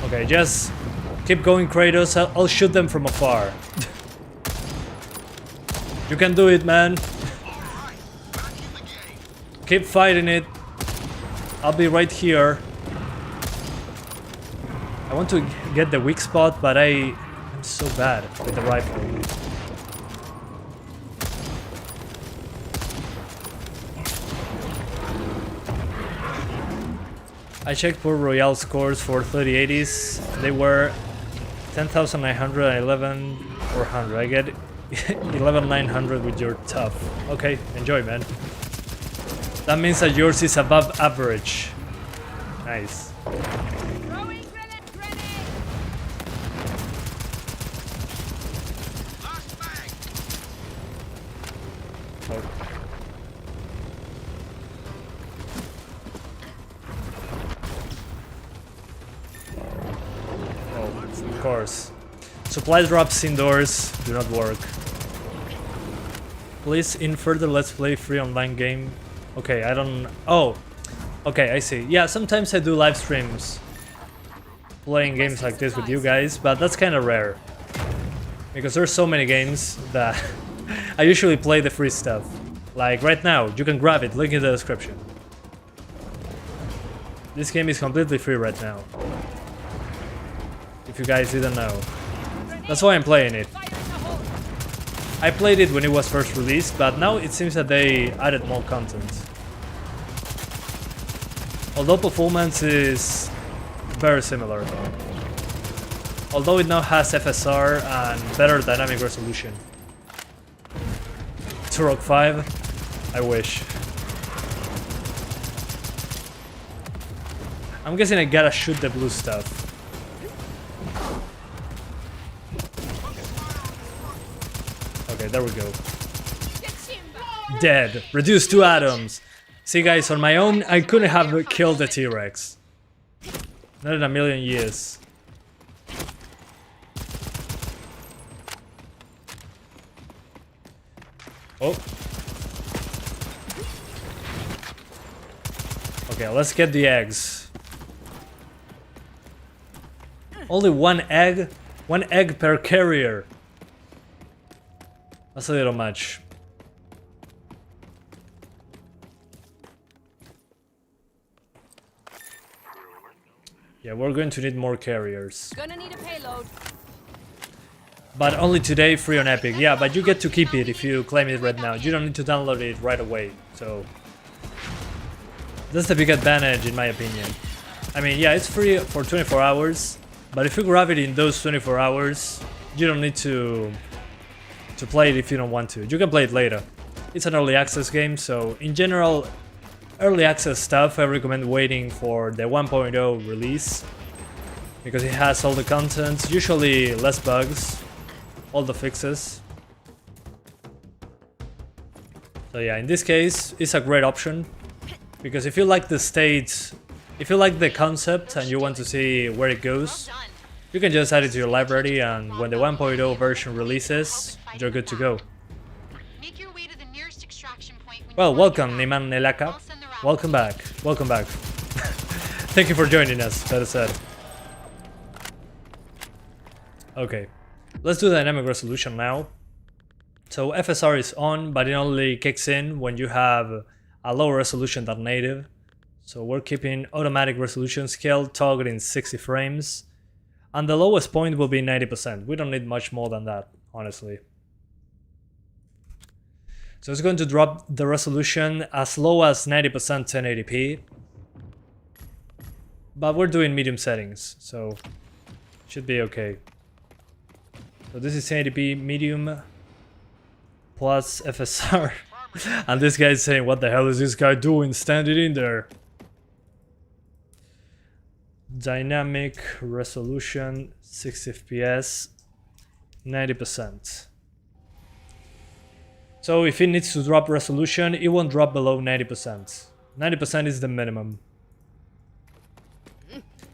Okay, just keep going, Kratos. I'll shoot them from afar. You can do it, man. Keep fighting it. I'll be right here. I want to get the weak spot, but I'm so bad with the rifle. I checked Port Royale scores for 3080s. They were 10,900 and 11,400. I get 11,900 with your tough. Okay, enjoy, man. That means that yours is above average. Nice. Of course. Supply drops indoors do not work. Please in further Let's Play free online game. Okay, I don't... Oh! Okay, I see. Yeah, sometimes I do live streams playing games like this with you guys, but that's kind of rare. Because there's so many games that I usually play the free stuff. Like right now, you can grab it, link in the description. This game is completely free right now. If you guys didn't know. That's why I'm playing it. I played it when it was first released, but now it seems that they added more content. Although performance is very similar. Although it now has FSR and better dynamic resolution. Turok 5? I wish. I'm guessing I gotta shoot the blue stuff. Okay, there we go. Dead. Reduced to atoms. See guys, on my own, I couldn't have killed the T-Rex. Not in a million years. Oh. Okay, let's get the eggs. Only one egg? One egg per carrier. That's a little much. Yeah, we're going to need more carriers. Gonna need a payload. But only today, free on Epic. Yeah, but you get to keep it if you claim it right now. You don't need to download it right away. So that's the big advantage in my opinion. I mean, yeah, it's free for 24 hours. But if you grab it in those 24 hours, you don't need to play it if you don't want to. You can play it later. It's an early access game, so in general, early access stuff, I recommend waiting for the 1.0 release because it has all the content, usually less bugs, all the fixes. So yeah, in this case, it's a great option because if you like the state, if you like the concept and you want to see where it goes, Well done. you can just add it to your library, and when the 1.0 version releases, you're good to go. Make your way to the nearest extraction point when Well, you want to welcome, get back. Niman Nelaka. I'll send the raft. Welcome back. Welcome back. Thank you for joining us, that is said. Okay, let's do dynamic resolution now. So FSR is on, but it only kicks in when you have a lower resolution than native. So we're keeping automatic resolution scale targeting 60 frames. And the lowest point will be 90%. We don't need much more than that, honestly. So it's going to drop the resolution as low as 90% 1080p. But we're doing medium settings, so should be okay. So this is 1080p medium plus FSR. And this guy is saying, what the hell is this guy doing standing in there? Dynamic resolution 60 FPS 90%. So if it needs to drop resolution, it won't drop below 90%. 90% is the minimum.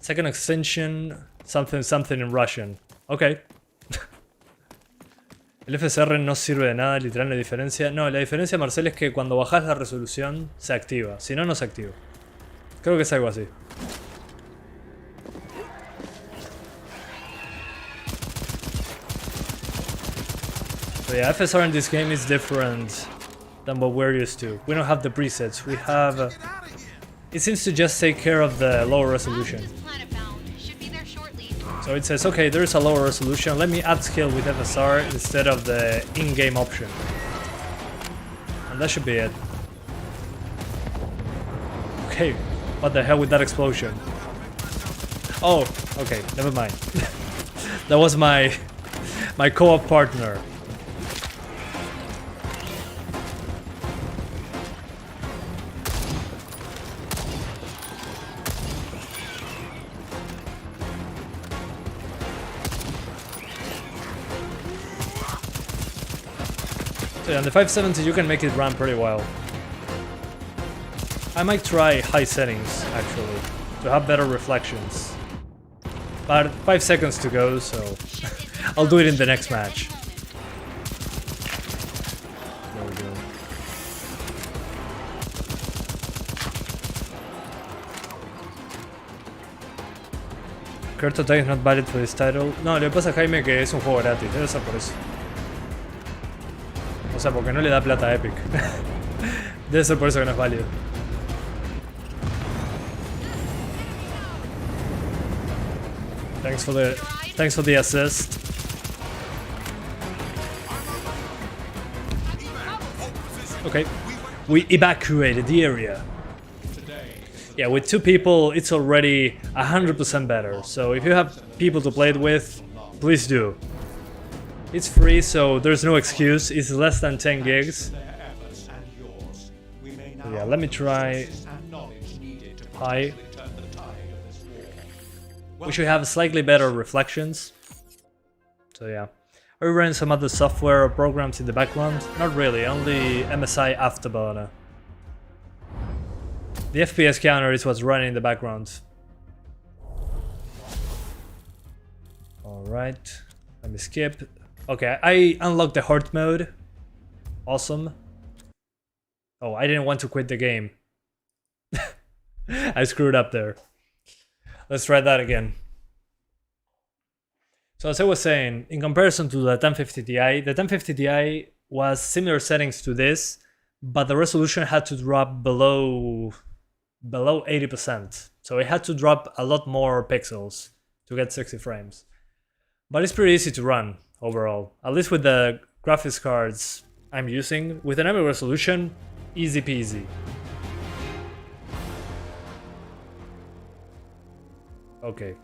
Second extension, something in Russian. Okay. El FSR no sirve de nada, literal, la diferencia. No, la diferencia, Marcel, es que cuando bajas la resolución se activa, si no, no se activa. Creo que es algo así. So yeah, FSR in this game is different than what we're used to. We don't have the presets, we have... it seems to just take care of the lower resolution. Raft is planet-bound. Should be there shortly. So it says, okay, there's a lower resolution, let me add scale with FSR instead of the in-game option. And that should be it. Okay, what the hell with that explosion? Oh, okay, never mind. That was my co-op partner. So yeah, on the 570 you can make it run pretty well. I might try high settings actually to have better reflections. But 5 seconds to go, so I'll do it in the next match. There we go. Curto Tag is not valid for this title. No, lo que pasa, Jaime, que es un juego gratis, debe ser por eso. O sea, porque no le da plata a Epic. Debe ser por eso que no es válido. Thanks for the assist. Okay, we evacuated the area. Yeah, with 2 people, it's already 100% better. So if you have people to play it with, please do. It's free, so there's no excuse. It's less than 10 gigs. So yeah, let me try high. We should have slightly better reflections. So yeah. Are we running some other software or programs in the background? Not really, only MSI Afterburner. The FPS counter is what's running in the background. Alright, let me skip. Okay, I unlocked the hard mode. Awesome. Oh, I didn't want to quit the game. I screwed up there. Let's try that again. So as I was saying, in comparison to the 1050 Ti, the 1050 Ti was similar settings to this, but the resolution had to drop below 80%. So it had to drop a lot more pixels to get 60 frames. But it's pretty easy to run overall, at least with the graphics cards I'm using. With dynamic resolution, easy peasy. Okay.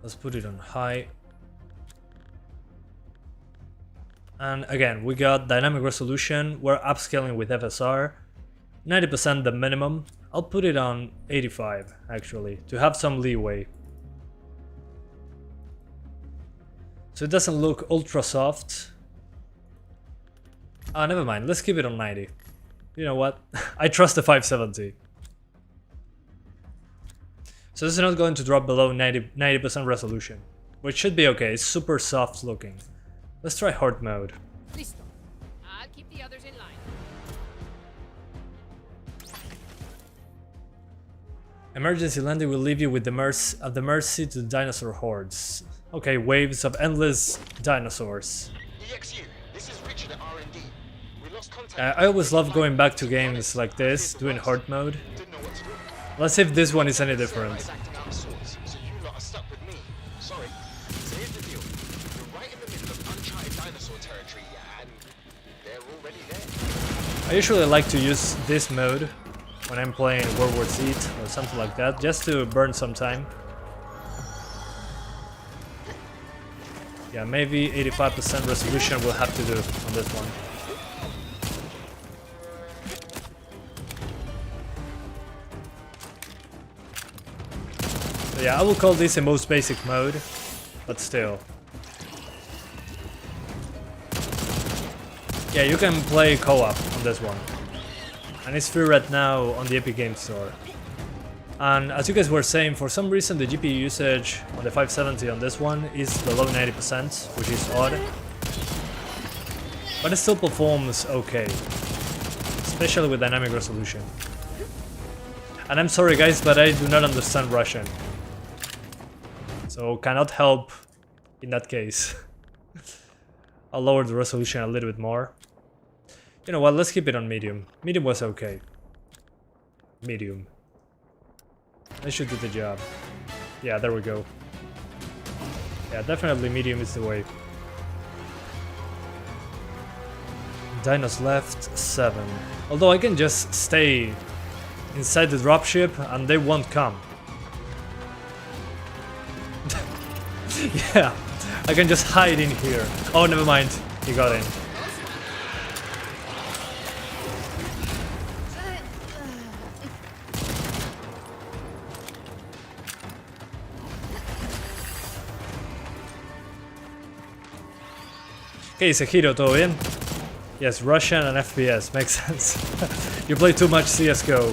Let's put it on high. And again, we got dynamic resolution, we're upscaling with FSR, 90% the minimum. I'll put it on 85 actually, to have some leeway. So it doesn't look ultra soft. Ah, never mind, let's keep it on 90. You know what? I trust the 570. So this is not going to drop below 90% resolution, which should be okay. It's super soft looking. Let's try hard mode. Listo. I'll keep the others in line. Emergency landing will leave you with the mercy to the dinosaur hordes. Okay, waves of endless dinosaurs. EXU, this is Richard at R&D. We lost contact. I always love going back to games like this, doing hard mode. Didn't know what to do. Let's see if this one is any different. It's acting out of sorts, so you lot are stuck with me. Sorry. So here's the deal. You're right in the middle of uncharted dinosaur territory, and they're already there. I usually like to use this mode when I'm playing World War Z or something like that, just to burn some time. Yeah, maybe 85% resolution we'll have to do on this one. So yeah, I will call this a most basic mode, but still. Yeah, you can play co-op on this one. And it's free right now on the Epic Games Store. And as you guys were saying, for some reason the GPU usage on the 570 on this one is below 90%, which is odd. But it still performs okay, especially with dynamic resolution. And I'm sorry guys, but I do not understand Russian, so cannot help in that case. I'll lower the resolution a little bit more. You know what, let's keep it on medium. Medium was okay. Medium. That should do the job. Yeah, there we go. Yeah, definitely medium is the way. Dinos left 7. Although I can just stay inside the dropship and they won't come. Yeah, I can just hide in here. Oh, never mind. He got in. Okay, Sekiro, ¿todo bien? Yes, Russian and FPS, makes sense. You play too much CSGO.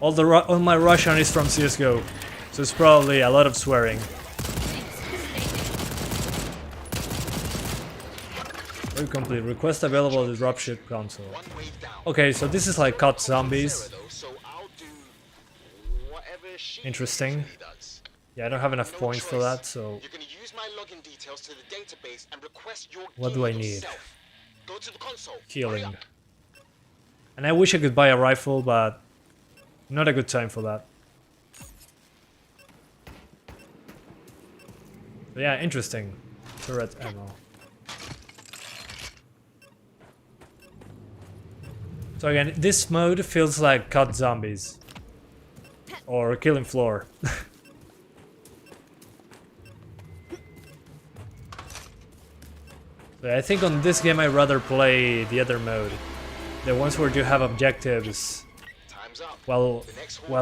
All my Russian is from CSGO, so it's probably a lot of swearing. Very complete. Request available at the dropship console. Okay, so this is like COD Zombies. Interesting. Yeah, I don't have enough points for that, so... What do I need? Healing. And I wish I could buy a rifle, but... not a good time for that. But yeah, interesting. Turret ammo. So again, this mode feels like COD Zombies. Or Killing Floor. But I think on this game I'd rather play the other mode. The ones where you have objectives while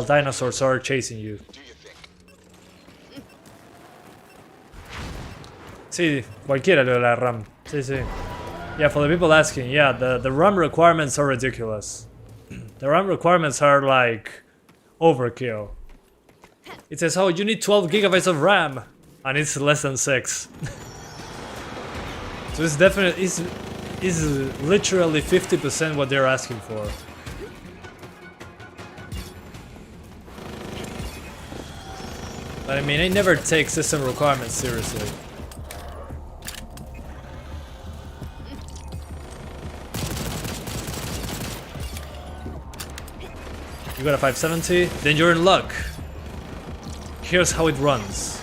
dinosaurs are chasing you. Sí, cualquiera lo de la RAM. Sí, sí. Yeah, for the people asking, yeah, the RAM requirements are ridiculous. The RAM requirements are like overkill. It says, oh, you need 12 gigabytes of RAM, and it's less than 6. So it's definitely is literally 50% what they're asking for. But I mean, I never take system requirements seriously. You got a 570, then you're in luck. Here's how it runs.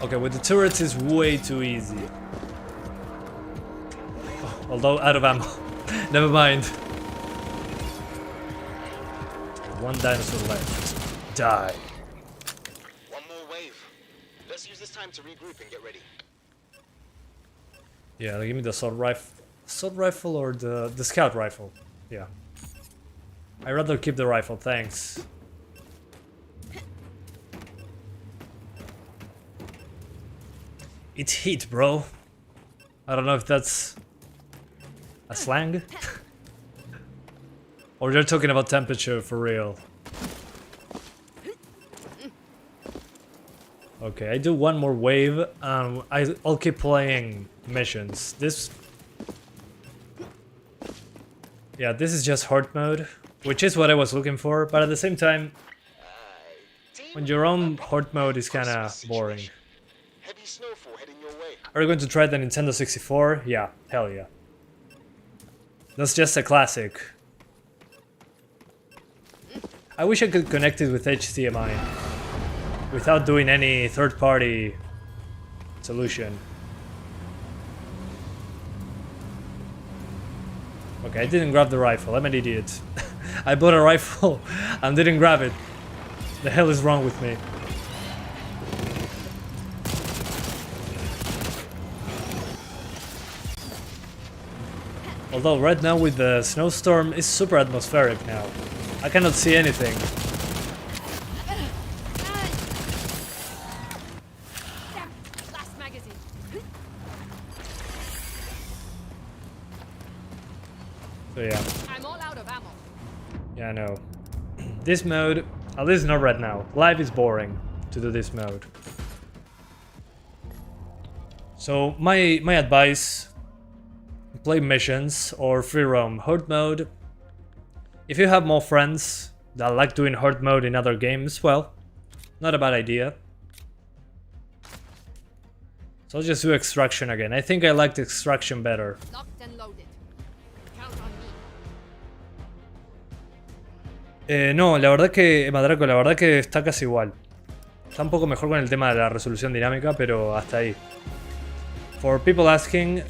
Okay, with the turrets is way too easy. Oh, although out of ammo. Never mind. One dinosaur left. Die. time to regroup and get ready. Yeah, give me the assault rifle or the scout rifle. Yeah. I'd rather keep the rifle, thanks. It's heat, bro. I don't know if that's a slang. Or they're talking about temperature for real. Okay, I do one more wave. I'll keep playing missions. Yeah, this is just horde mode, which is what I was looking for. But at the same time, when your own horde mode is kind of boring. Heavy snowfall heading your way. Are you going to try the Nintendo 64? Yeah, hell yeah. That's just a classic. I wish I could connect it with HDMI without doing any third-party solution. Okay, I didn't grab the rifle. I'm an idiot. I bought a rifle and didn't grab it. The hell is wrong with me? Although right now with the snowstorm, it's super atmospheric now. I cannot see anything. Last magazine. So yeah. I'm all out of ammo. Yeah, I know. This mode, at least not right now. Life is boring to do this mode. So my advice, play missions or free roam. Horde mode, if you have more friends that like doing horde mode in other games, well, not a bad idea. So I'll just do Extraction again. I think I liked Extraction better. Locked and loaded. Count on me. No, la verdad que, Madraco, la verdad que está casi igual. Está un poco mejor con el tema de la resolución dinámica, pero hasta ahí. For people asking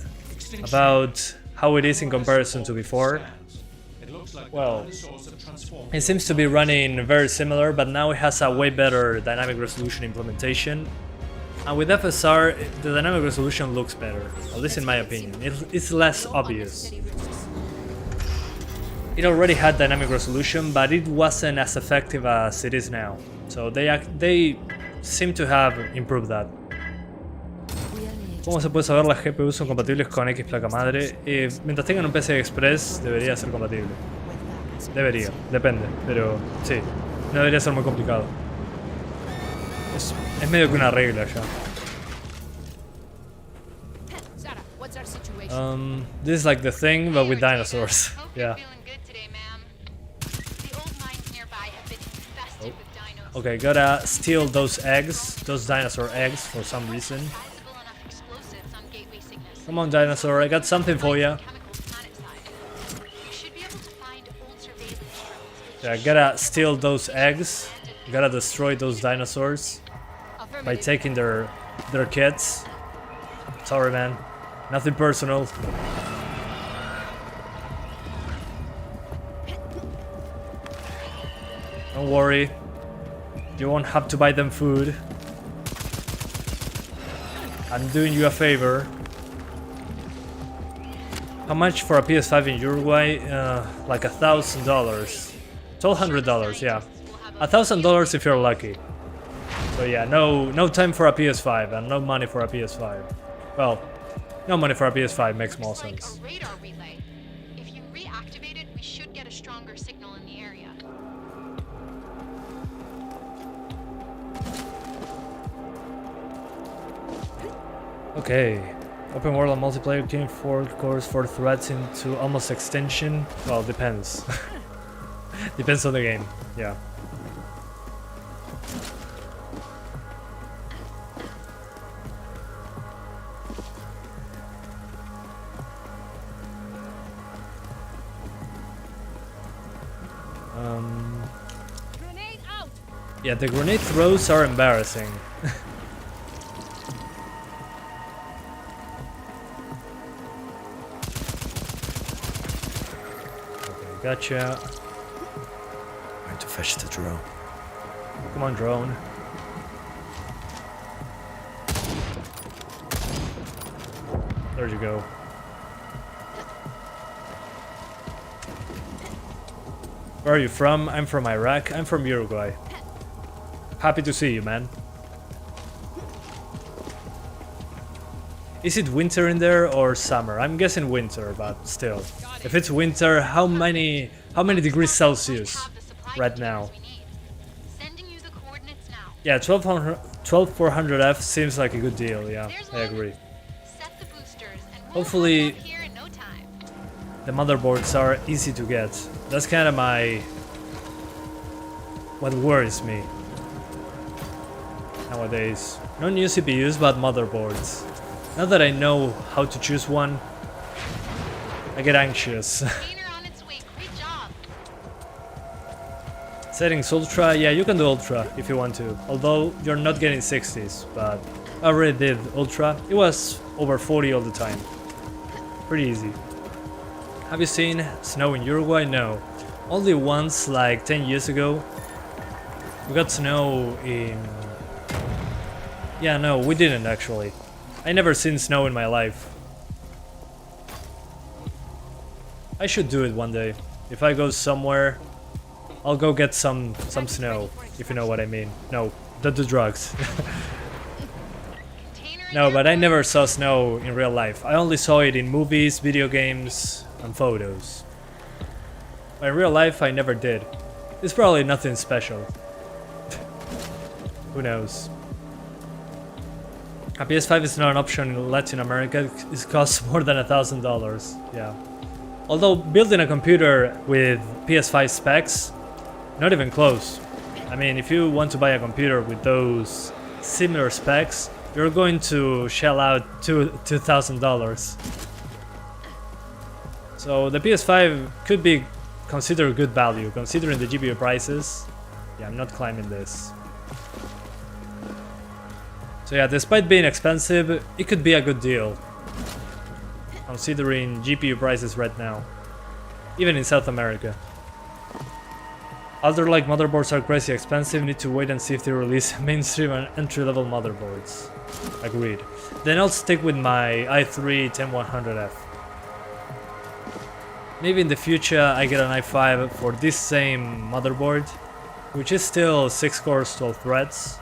about how it is in comparison to before, well, it seems to be running very similar, but now it has a way better dynamic resolution implementation. And with FSR, the dynamic resolution looks better, at least in my opinion. It's less obvious. It already had dynamic resolution, but it wasn't as effective as it is now. So they seem to have improved that. ¿Cómo se puede saber las GPUs son compatibles con X placa madre? Mientras tengan un PCI Express debería ser compatible. Debería, depende, pero sí, no debería ser muy complicado. Es medio que una regla ya. Sarah, what's our situation? This is like the thing, but with dinosaurs. Hope Yeah. you're feeling good today, ma'am. The old mines nearby have been infested with dinos. Okay, gotta steal those eggs, those dinosaur eggs for some reason. Sizable enough explosives on gateway signals. Come on, dinosaur, I got something for ya. Chemicals planet-side. You should be able to find old surveillance drones. Yeah, gotta steal those eggs. Gotta destroy those dinosaurs by taking their kids. Sorry, man. Nothing personal. Don't worry. You won't have to buy them food. I'm doing you a favor. How much for a PS5 in Uruguay? Like $1,000. $1,200, yeah. $1,000 if you're lucky. So yeah, no time for a PS5 and no money for a PS5. Well, no money for a PS5 makes more It's like sense. a radar relay. If you reactivate it, we should get a stronger signal in the area. Okay. Open world and multiplayer game 4 cores 4 threads into almost extinction. Well, depends. Depends on the game. Yeah. Grenade out! Yeah, the grenade throws are embarrassing. Okay, gotcha. I'm going to fetch the drone. Come on, drone. There you go. Where are you from? I'm from Iraq. I'm from Uruguay. Happy to see you, man. Is it winter in there or summer? I'm guessing winter, but still. If it's winter, how many degrees Celsius right now? Sending you the coordinates now. Yeah, 12400F seems like a good deal. Yeah, I agree. Set the boosters and we'll Hopefully- have here in no time. The motherboards are easy to get. That's kind of what worries me nowadays. No new CPUs, but motherboards. Now that I know how to choose one, I get anxious. Container on its way. Great job. Settings Ultra, yeah, you can do Ultra if you want to. Although you're not getting 60s, but I already did Ultra. It was over 40 all the time. Pretty easy. Have you seen snow in Uruguay? No. Only once, like 10 years ago. We got snow in... Yeah, no, we didn't actually. I never seen snow in my life. I should do it one day. If I go somewhere, I'll go get some snow, if you know what I mean. No, don't do drugs. Container No, but I never saw snow in real life. I only saw it in movies, video games, and photos. But in real life, I never did. It's probably nothing special. Who knows? A PS5 is not an option in Latin America. It costs more than $1,000. Yeah. Although building a computer with PS5 specs, not even close. I mean, if you want to buy a computer with those similar specs, you're going to shell out $2,000. So the PS5 could be considered good value, considering the GPU prices. Yeah, I'm not climbing this. So yeah, despite being expensive, it could be a good deal, considering GPU prices right now, even in South America. Other like motherboards are crazy expensive, need to wait and see if they release mainstream and entry-level motherboards. Agreed. Then I'll stick with my i3 10100F. Maybe in the future I get an i5 for this same motherboard, which is still 6 cores, 12 threads.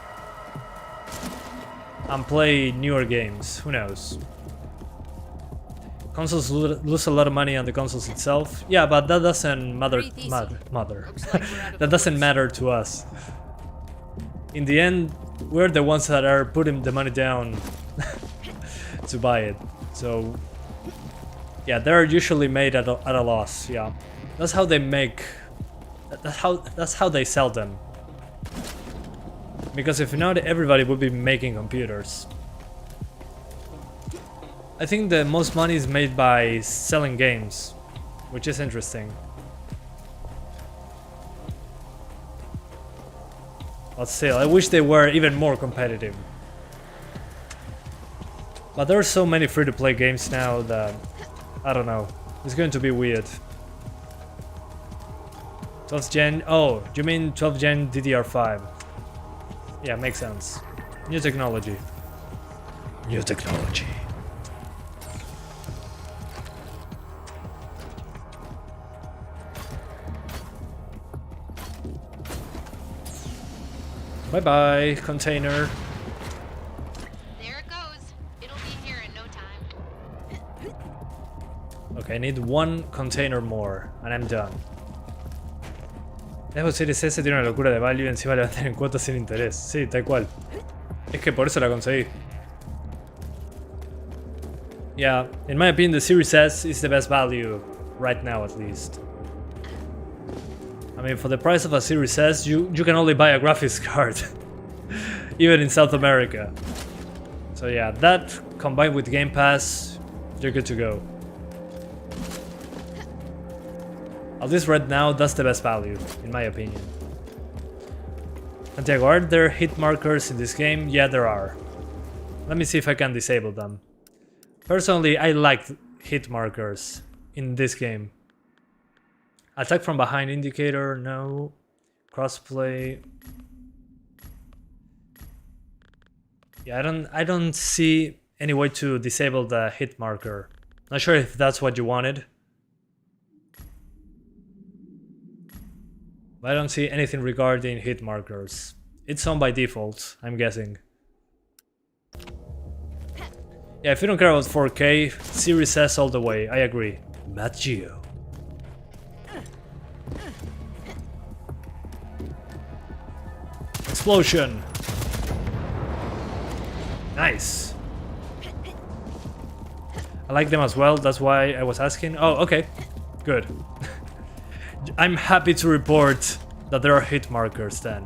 And play newer games, who knows. Consoles lose a lot of money on the consoles itself. Yeah, but that doesn't matter. That doesn't matter to us. In the end, we're the ones that are putting the money down to buy it. So yeah, they're usually made at a loss. Yeah, that's how they make. That's how they sell them. Because if not, everybody would be making computers. I think the most money is made by selling games, which is interesting. But still, I wish they were even more competitive. But there are so many free-to-play games now that, I don't know, it's going to be weird. 12th gen, oh, you mean 12th gen DDr4? Yeah, makes sense. New technology. New technology. Bye-bye, container. There it goes. It'll be here in no time. Okay, I need one container more, and I'm done. Xbox Series S tiene una locura de value y encima le van a tener en cuotas sin interés. Sí, tal cual. Es que por eso la conseguí. Yeah, in my opinion, the Series S is the best value right now, at least. I mean, for the price of a Series S, you can only buy a graphics card, even in South America. So yeah, that combined with Game Pass, you're good to go. At least right now, that's the best value, in my opinion. Santiago, are there hit markers in this game? Yeah, there are. Let me see if I can disable them. Personally, I like hit markers in this game. Attack from behind indicator, no. Crossplay. Yeah, I don't see any way to disable the hit marker. Not sure if that's what you wanted. But I don't see anything regarding hit markers. It's on by default, I'm guessing. Yeah, if you don't care about 4K, Series S all the way, I agree. Matt Geo. Explosion! Nice! I like them as well, that's why I was asking. Oh, okay. Good. I'm happy to report that there are hit markers then.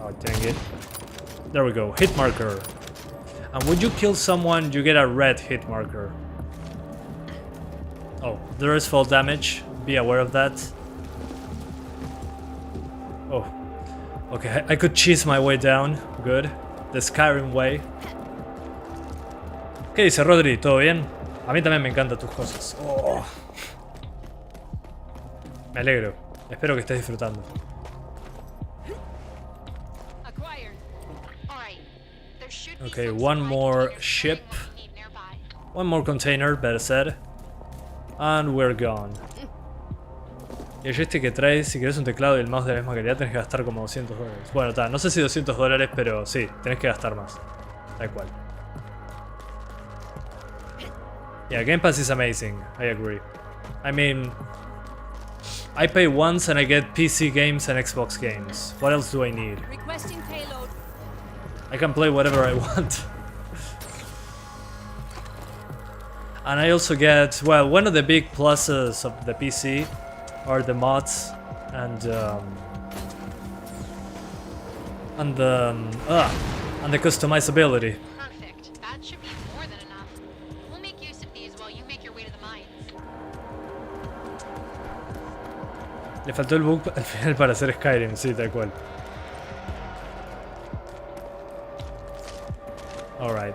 Oh, dang it. There we go, hit marker. And when you kill someone, you get a red hit marker. Oh, there is fall damage. Be aware of that. Oh. Okay, I could cheese my way down. Good. The Skyrim way. ¿Qué dice Rodri? ¿Todo bien? A mí también me encantan tus cosas. Oh. Me alegro. Espero que estés disfrutando. Acquired. Alright. There should be Okay, some one supply more containers ship. what we need nearby. One more container, better said. And we're gone. Y el joystick que trae, si querés un teclado y el mouse de la misma calidad, tenés que gastar como $200. Bueno, no sé si $200, pero sí, tenés que gastar más. Tal cual. Yeah, Game Pass is amazing. I agree. I mean, I pay once and I get PC games and Xbox games. What else do I need? Requesting payload. I can play whatever I want. And I also get, well, one of the big pluses of the PC are the mods and the customizability. Perfect. That should be more than enough. We'll make use of these while you make your way to the mines. Le faltó el bug al final para hacer Skyrim, sí, tal cual. Alright.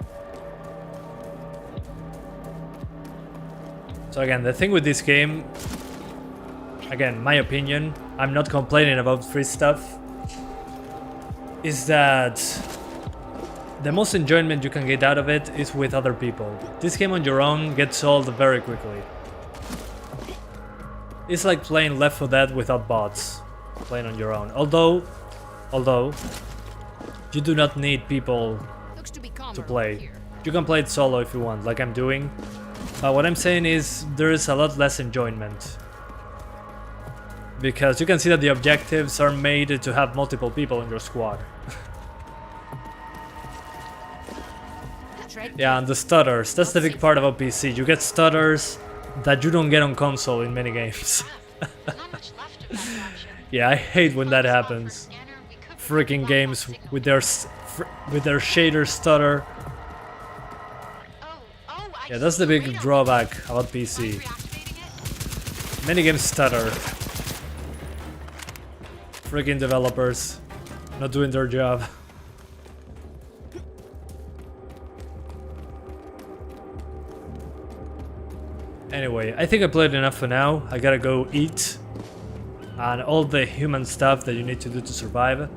So again, the thing with this game, again, my opinion, I'm not complaining about free stuff, is that the most enjoyment you can get out of it is with other people. This game on your own gets old very quickly. It's like playing Left 4 Dead without bots, playing on your own. Although, you do not need people Looks to be calmer to play. here. You can play it solo if you want, like I'm doing. But what I'm saying is there is a lot less enjoyment. Because you can see that the objectives are made to have multiple people in your squad. Tread Yeah, and the stutters, that's the big part about PC. You get stutters that you don't get on console in many games. Not much left of that option. Yeah, I hate when that happens. Scanner, we could Freaking block games off signal. with their shader stutter. Oh, I Yeah, that's the see big radar. drawback about Mind PC. reactivating it? Many games stutter. Freaking developers not doing their job. Anyway, I think I played enough for now. I gotta go eat and all the human stuff that you need to do to survive.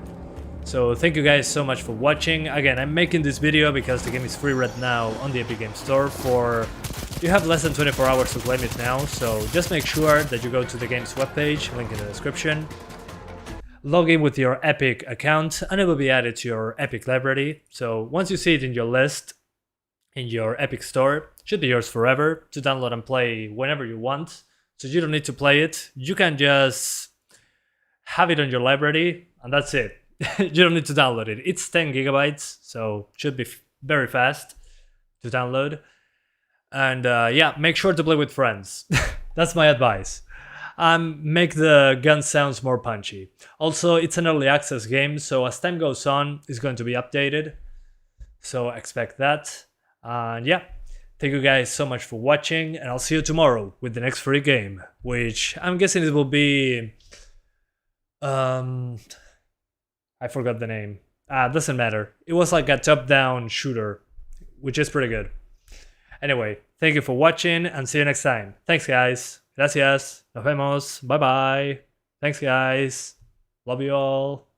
So thank you guys so much for watching. Again, I'm making this video because the game is free right now on the Epic Games Store for... You have less than 24 hours to claim it now, so just make sure that you go to the game's webpage, link in the description. Log in with your Epic account and it will be added to your Epic library. So once you see it in your list, in your Epic Store, it should be yours forever to download and play whenever you want. So you don't need to play it. You can just have it on your library and that's it. You don't need to download it. It's 10 gigabytes, so it should be very fast to download. And yeah, make sure to play with friends. That's my advice. Make the gun sounds more punchy. Also, it's an early access game, so as time goes on, it's going to be updated. So expect that. And yeah, thank you guys so much for watching, and I'll see you tomorrow with the next free game, which I'm guessing it will be... I forgot the name. Doesn't matter. It was like a top-down shooter, which is pretty good. Anyway, thank you for watching and see you next time. Thanks guys. Gracias. Nos vemos. Bye bye. Thanks guys. Love you all.